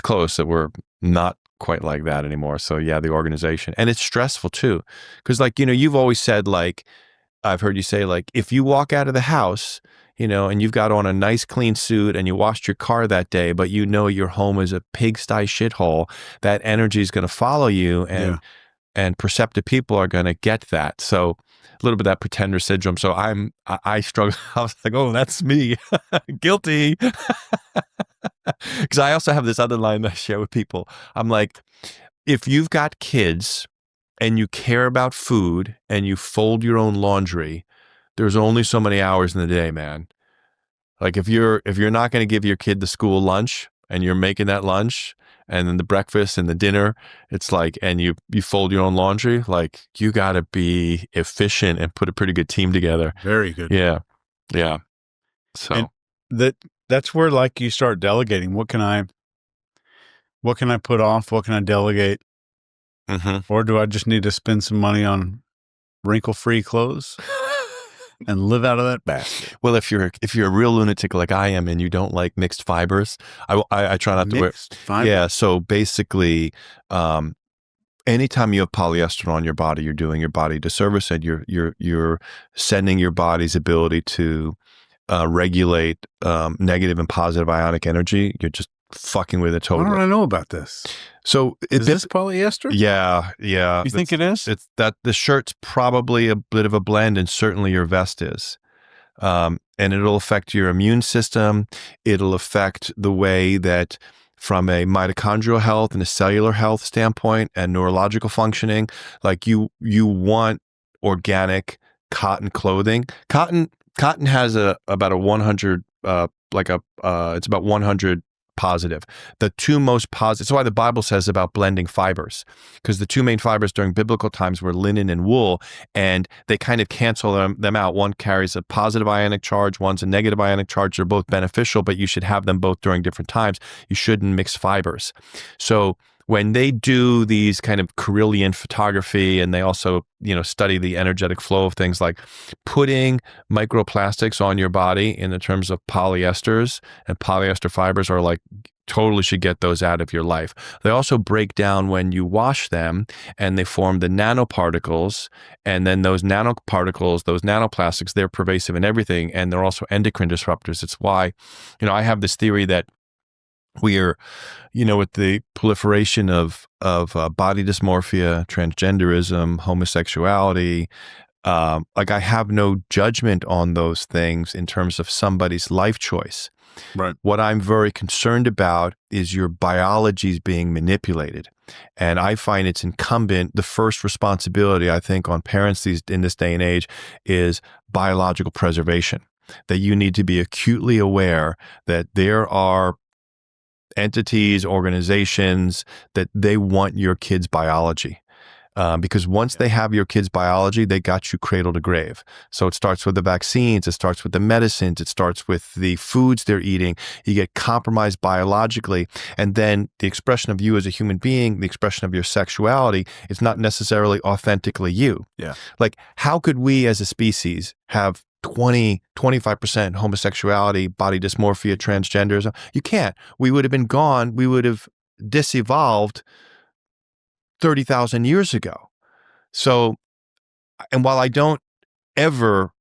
close that we're not quite like that anymore. So yeah, the organization, and it's stressful too. Cause like, you know, you've always said, like, I've heard you say, like, if you walk out of the house, you know, and you've got on a nice clean suit and you washed your car that day, but you know, your home is a pigsty shithole, that energy is going to follow you and perceptive people are going to get that. So a little bit of that pretender syndrome. So I struggle. I was like, oh, that's me. Guilty. Because I also have this other line that I share with people. I'm like, if you've got kids and you care about food and you fold your own laundry, there's only so many hours in the day, man. Like if you're not going to give your kid the school lunch and you're making that lunch and then the breakfast and the dinner, it's like, and you fold your own laundry, like you got to be efficient and put a pretty good team together. Very good. Yeah. Yeah. So and that's where like you start delegating. What can I put off? What can I delegate? Mm-hmm. Or do I just need to spend some money on wrinkle-free clothes and live out of that basket? Well, if you're a real lunatic like I am and you don't like mixed fibers, I try not to wear. Fibers? Yeah. So basically, anytime you have polyester on your body, you're doing your body disservice, and you're sending your body's ability to regulate negative and positive ionic energy. You're just fucking with it totally. Why don't I know about this? So is this polyester? Yeah. You think it is? It's that the shirt's probably a bit of a blend, and certainly your vest is. And it'll affect your immune system. It'll affect the way that, from a mitochondrial health and a cellular health standpoint and neurological functioning, like you want organic cotton clothing. Cotton has about a 100, it's about 100 positive. The two most positive, that's why the Bible says about blending fibers, because the two main fibers during biblical times were linen and wool, and they kind of cancel them out. One carries a positive ionic charge, one's a negative ionic charge. They're both beneficial, but you should have them both during different times. You shouldn't mix fibers. So when they do these kind of Carillion photography, and they also, you know, study the energetic flow of things, like putting microplastics on your body in the terms of polyesters and polyester fibers are like totally should get those out of your life. They also break down when you wash them, and they form the nanoparticles. And then those nanoparticles, those nanoplastics, they're pervasive in everything, and they're also endocrine disruptors. It's why, I have this theory that we are, with the proliferation of body dysmorphia, transgenderism, homosexuality, like I have no judgment on those things in terms of somebody's life choice. Right. What I'm very concerned about is your biology is being manipulated. And I find it's incumbent, the first responsibility, I think, on parents in this day and age is biological preservation. That you need to be acutely aware that there are entities, organizations, that they want your kid's biology. Because once they have your kid's biology, they got you cradle to grave. So it starts with the vaccines, it starts with the medicines, it starts with the foods they're eating. You get compromised biologically. And then the expression of you as a human being, the expression of your sexuality, is not necessarily authentically you. Yeah. Like, how could we as a species have 25% homosexuality, body dysmorphia, transgenderism? You can't. We would have been gone. We would have disevolved 30,000 years ago. So, and while I don't ever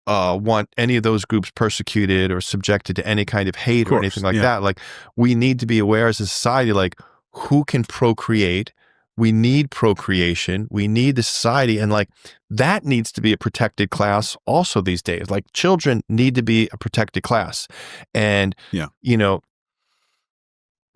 want any of those groups persecuted or subjected to any kind of hate or anything like that, like, we need to be aware as a society, like, who can procreate? We need procreation. We need the society. And like, that needs to be a protected class also these days. Like, children need to be a protected class. And, the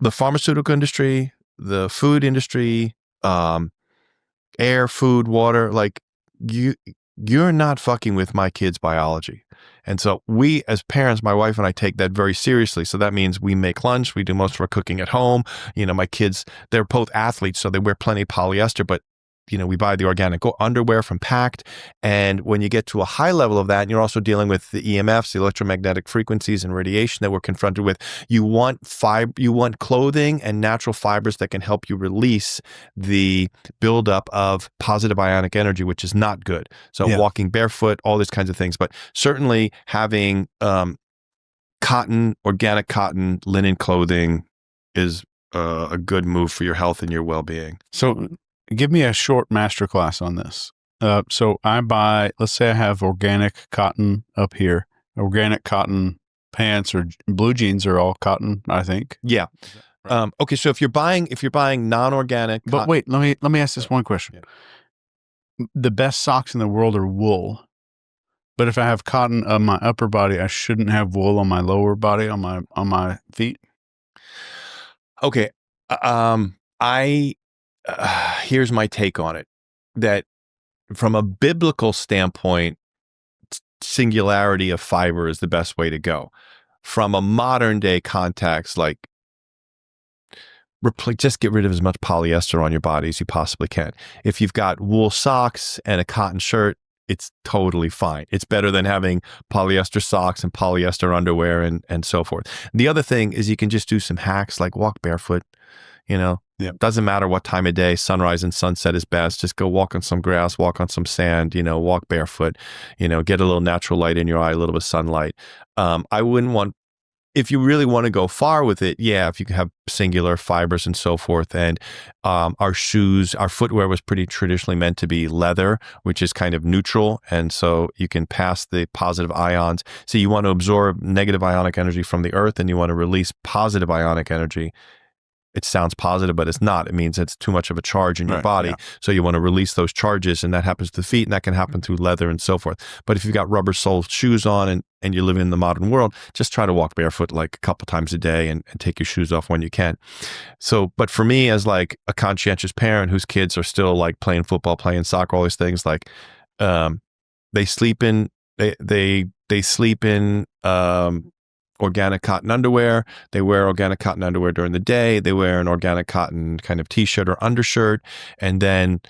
pharmaceutical industry, the food industry, air, food, water, like, you're not fucking with my kid's biology. And so we, as parents, my wife and I, take that very seriously. So that means we make lunch, we do most of our cooking at home. My kids, they're both athletes, so they wear plenty of polyester, but we buy the organic underwear from Pact. And when you get to a high level of that, and you're also dealing with the EMFs, the electromagnetic frequencies and radiation that we're confronted with, you want clothing and natural fibers that can help you release the buildup of positive ionic energy, which is not good. So walking barefoot, all these kinds of things. But certainly having cotton, organic cotton, linen clothing is a good move for your health and your well-being. So give me a short masterclass on this. So I buy, let's say I have organic cotton up here, organic cotton pants, or blue jeans are all cotton, I think. Yeah. Right. Okay. So if you're buying non-organic, but wait, let me ask this one question. Yeah. The best socks in the world are wool, but if I have cotton on my upper body, I shouldn't have wool on my lower body, on my feet. Okay. Here's my take on it, that from a biblical standpoint, singularity of fiber is the best way to go. From a modern day context, like, just get rid of as much polyester on your body as you possibly can. If you've got wool socks and a cotton shirt, it's totally fine. It's better than having polyester socks and polyester underwear and so forth. The other thing is you can just do some hacks, like walk barefoot. Doesn't matter what time of day, sunrise and sunset is best. Just go walk on some grass, walk on some sand, walk barefoot, get a little natural light in your eye, a little bit of sunlight. I wouldn't want, if you really want to go far with it, if you can have singular fibers and so forth. And our footwear was pretty traditionally meant to be leather, which is kind of neutral. And so you can pass the positive ions. So you want to absorb negative ionic energy from the earth, and you want to release positive ionic energy. It sounds positive, but it's not. It means it's too much of a charge in your body. Yeah. So you want to release those charges, and that happens to the feet, and that can happen through leather and so forth. But if you've got rubber soled shoes on and you're living in the modern world, just try to walk barefoot like a couple times a day and take your shoes off when you can. So, but for me, as like a conscientious parent whose kids are still like playing football, playing soccer, all these things, like they sleep in organic cotton underwear. They wear organic cotton underwear during the day. They wear an organic cotton kind of t-shirt or undershirt. And then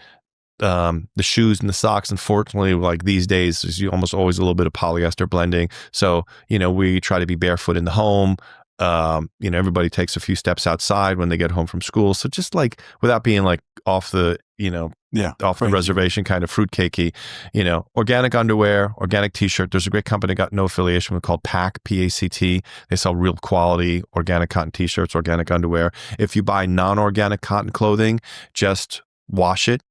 the shoes and the socks, unfortunately, like these days, is almost always a little bit of polyester blending. So, we try to be barefoot in the home. Everybody takes a few steps outside when they get home from school. So just like without being like off the, off the reservation, kind of fruitcakey, organic underwear, organic t-shirt. There's a great company got no affiliation with called PACT, P-A-C-T. They sell real quality organic cotton t-shirts, organic underwear. If you buy non-organic cotton clothing, just wash it,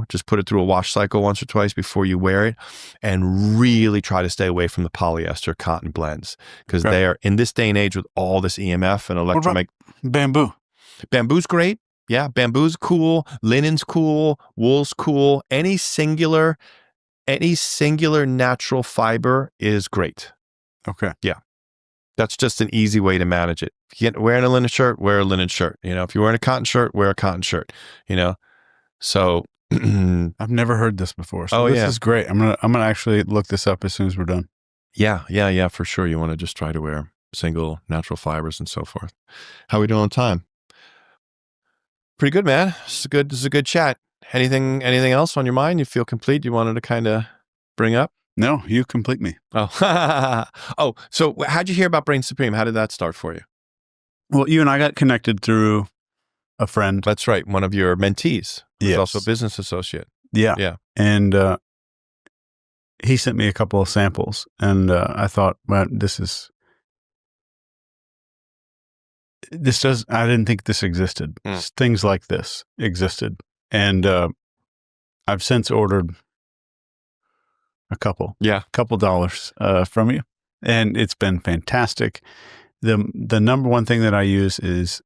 just put it through a wash cycle once or twice before you wear it, and really try to stay away from the polyester cotton blends, because they are, in this day and age with all this EMF and electromagnetic. Bamboo? Bamboo's great. Yeah, bamboo's cool. Linen's cool. Wool's cool. Any singular natural fiber is great. Okay. Yeah. That's just an easy way to manage it. If you're wearing a linen shirt, wear a linen shirt. If you're wearing a cotton shirt, wear a cotton shirt. So I've never heard this before. So this is great. I'm gonna actually look this up as soon as we're done. Yeah, for sure. You want to just try to wear single natural fibers and so forth. How are we doing on time? Pretty good, man. This is a good chat. Anything else on your mind? You feel complete? You wanted to kind of bring up? No, you complete me. Oh, so how'd you hear about Brain Supreme? How did that start for you? Well, you and I got connected through a friend. That's right. One of your mentees. Who's Yes. also a business associate. Yeah. And he sent me a couple of samples, and I thought, well, I didn't think this existed. Things like this existed. And I've since ordered a couple dollars from you, and it's been fantastic. The number one thing that I use is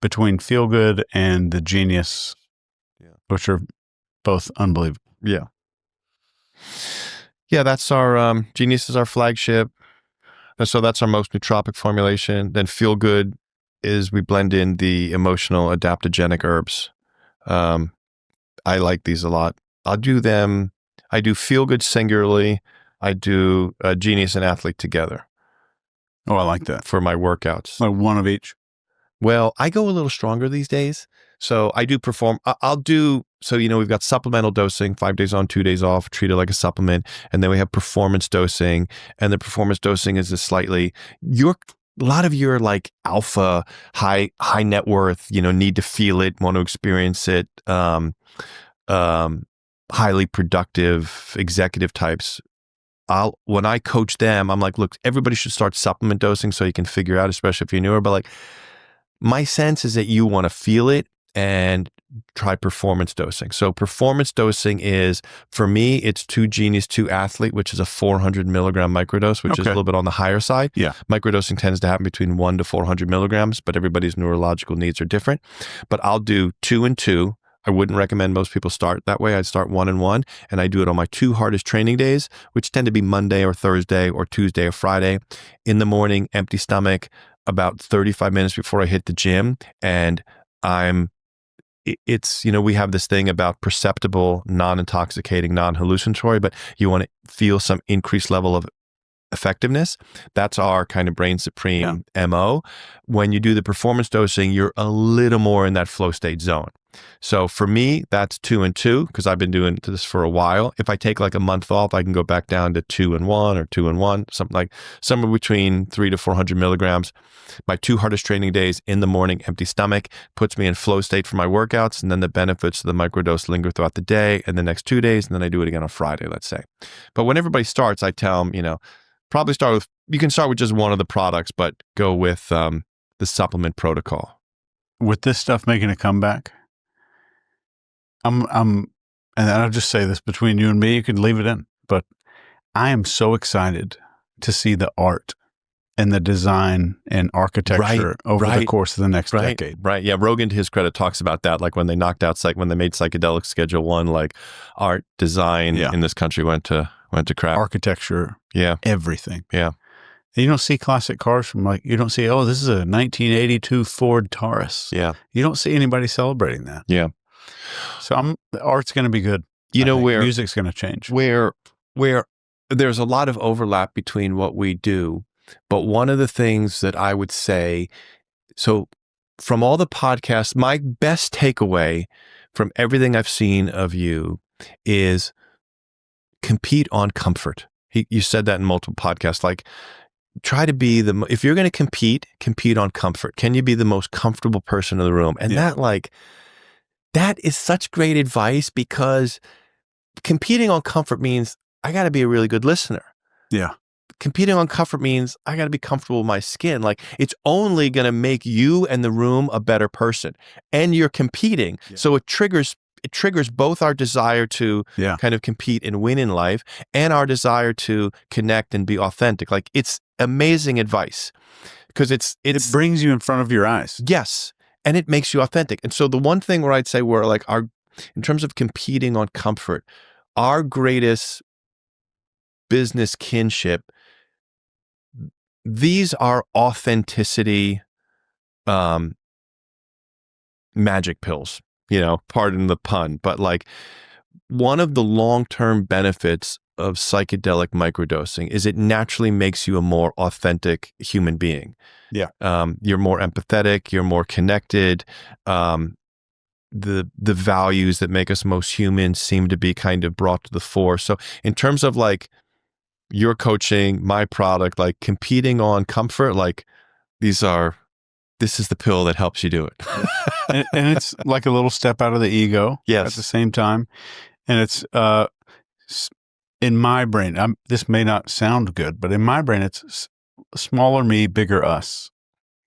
between Feel Good and the Genius, which are both unbelievable. Yeah, that's our Genius is our flagship. So that's our most nootropic formulation. Then Feel Good is we blend in the emotional adaptogenic herbs. I like these a lot. I do Feel Good singularly. I do Genius and Athlete together. Oh, I like that. For my workouts. Like one of each? Well, I go a little stronger these days. So I do we've got supplemental dosing, 5 days on, 2 days off, treat it like a supplement. And then we have performance dosing. And the performance dosing is a lot of your like alpha, high net worth, need to feel it, want to experience it, highly productive executive types. When I coach them, I'm like, look, everybody should start supplement dosing so you can figure out, especially if you're newer, but like my sense is that you want to feel it and try performance dosing. So performance dosing is, for me, it's 2 Genius, 2 Athlete, which is a 400 milligram microdose, which is a little bit on the higher side. Yeah. Microdosing tends to happen between 1 to 400 milligrams, but everybody's neurological needs are different. But I'll do 2 and 2. I wouldn't recommend most people start that way. I'd start 1 and 1, and I do it on my 2 hardest training days, which tend to be Monday or Thursday or Tuesday or Friday. In the morning, empty stomach, about 35 minutes before I hit the gym. And we have this thing about perceptible, non-intoxicating, non-hallucinatory, but you want to feel some increased level of effectiveness. That's our kind of Brain Supreme MO. When you do the performance dosing, you're a little more in that flow state zone. So for me, that's 2 and 2, because I've been doing this for a while. If I take like a month off, I can go back down to 2 and 1 or 2 and 1, something like somewhere between 300 to 400 milligrams. My 2 hardest training days in the morning, empty stomach, puts me in flow state for my workouts. And then the benefits of the microdose linger throughout the day and the next 2 days. And then I do it again on Friday, let's say. But when everybody starts, I tell them, probably you can start with just one of the products, but go with the supplement protocol. With this stuff making a comeback, and I'll just say this between you and me, you can leave it in, but I am so excited to see the art and the design and architecture over the course of the next decade. Right. Yeah. Rogan, to his credit, talks about that. Like when they knocked out, when they made psychedelic Schedule 1, like art design in this country went to crap. Architecture. Yeah. Everything. Yeah. And you don't see classic cars from you don't see, this is a 1982 Ford Taurus. Yeah. You don't see anybody celebrating that. Yeah. So the art's going to be good. Where music's going to change. Where there's a lot of overlap between what we do, but one of the things that I would say, so from all the podcasts, my best takeaway from everything I've seen of you is compete on comfort. You said that in multiple podcasts, like try to be if you're going to compete on comfort. Can you be the most comfortable person in the room? And that is such great advice, because competing on comfort means I got to be a really good listener. Yeah. Competing on comfort means I got to be comfortable with my skin. Like, it's only going to make you and the room a better person, and you're competing. Yeah. So it triggers both our desire to kind of compete and win in life, and our desire to connect and be authentic. Like, it's amazing advice, because it brings you in front of your eyes. Yes. And it makes you authentic. And so the one thing where I'd say where, like, in terms of competing on comfort, our greatest business kinship, these are authenticity magic pills, pardon the pun, but like, one of the long-term benefits of psychedelic microdosing is it naturally makes you a more authentic human being. Yeah. You're more empathetic, you're more connected. The values that make us most human seem to be kind of brought to the fore. So in terms of like your coaching, my product, like competing on comfort, like this is the pill that helps you do it. and it's like a little step out of the ego at the same time. And it's in my brain, this may not sound good, but in my brain, it's smaller me, bigger us.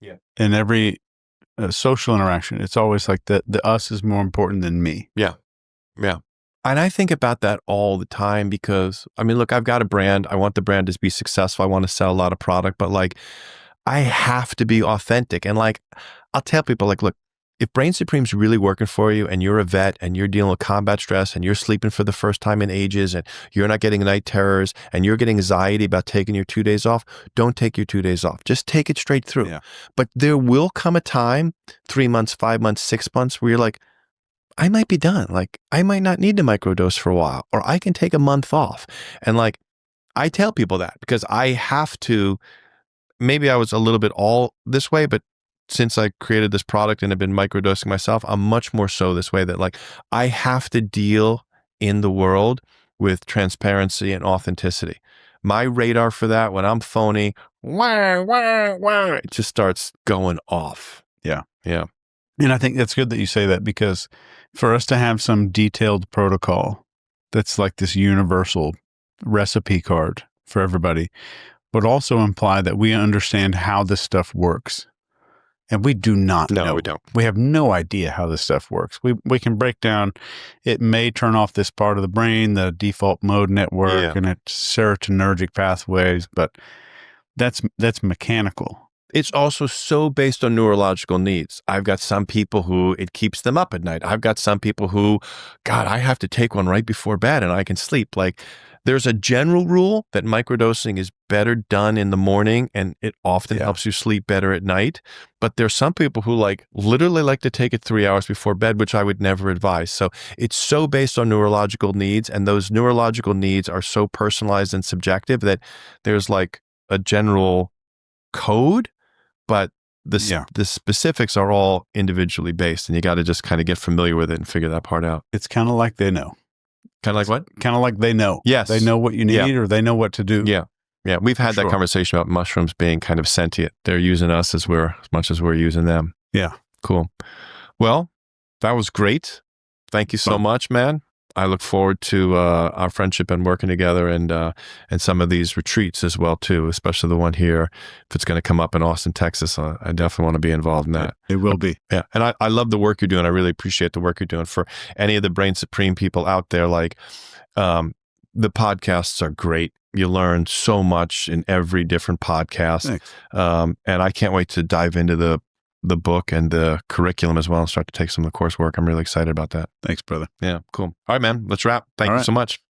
Yeah. In every social interaction, it's always like the us is more important than me. Yeah. Yeah. And I think about that all the time, because, I mean, look, I've got a brand. I want the brand to be successful. I want to sell a lot of product, but like, I have to be authentic. And like, I'll tell people, like, look, if Brain Supreme's really working for you, and you're a vet, and you're dealing with combat stress, and you're sleeping for the first time in ages, and you're not getting night terrors, and you're getting anxiety about taking your 2 days off, don't take your 2 days off. Just take it straight through. Yeah. But there will come a time, 3 months, 5 months, 6 months, where you're like, I might be done. Like, I might not need to microdose for a while, or I can take a month off. And like, I tell people that because I have to. Maybe I was a little bit all this way, but since I created this product and have been microdosing myself, I'm much more so this way, that like, I have to deal in the world with transparency and authenticity. My radar for that, when I'm phony, it just starts going off. Yeah. Yeah. And I think that's good that you say that, because for us to have some detailed protocol that's like this universal recipe card for everybody would also imply that we understand how this stuff works. And we do not know. No, we don't. We have no idea how this stuff works. We can break down, it may turn off this part of the brain, the default mode network, and its serotonergic pathways, but that's mechanical. It's also so based on neurological needs. I've got some people who it keeps them up at night. I've got some people who, God, I have to take one right before bed and I can sleep. Like, there's a general rule that microdosing is better done in the morning, and it often helps you sleep better at night. But there's some people who like literally like to take it 3 hours before bed, which I would never advise. So it's so based on neurological needs, and those neurological needs are so personalized and subjective that there's like a general code, but the specifics are all individually based, and you got to just kind of get familiar with it and figure that part out. It's kind of like they know. Kind of like what? Kind of like they know. Yes. They know what you need, or they know what to do. Yeah. Yeah. We've had that conversation about mushrooms being kind of sentient. They're using us as much as we're using them. Yeah. Cool. Well, that was great. Thank you so much, man. I look forward to our friendship and working together, and some of these retreats as well too, especially the one here. If it's going to come up in Austin, Texas, I definitely want to be involved in that. It will be. Yeah. And I love the work you're doing. I really appreciate the work you're doing. For any of the Brain Supreme people out there, like, the podcasts are great. You learn so much in every different podcast. Thanks. And I can't wait to dive into the book and the curriculum as well, and start to take some of the coursework. I'm really excited about that. Thanks, brother. Yeah, cool. All right, man, let's wrap. Thank you so much.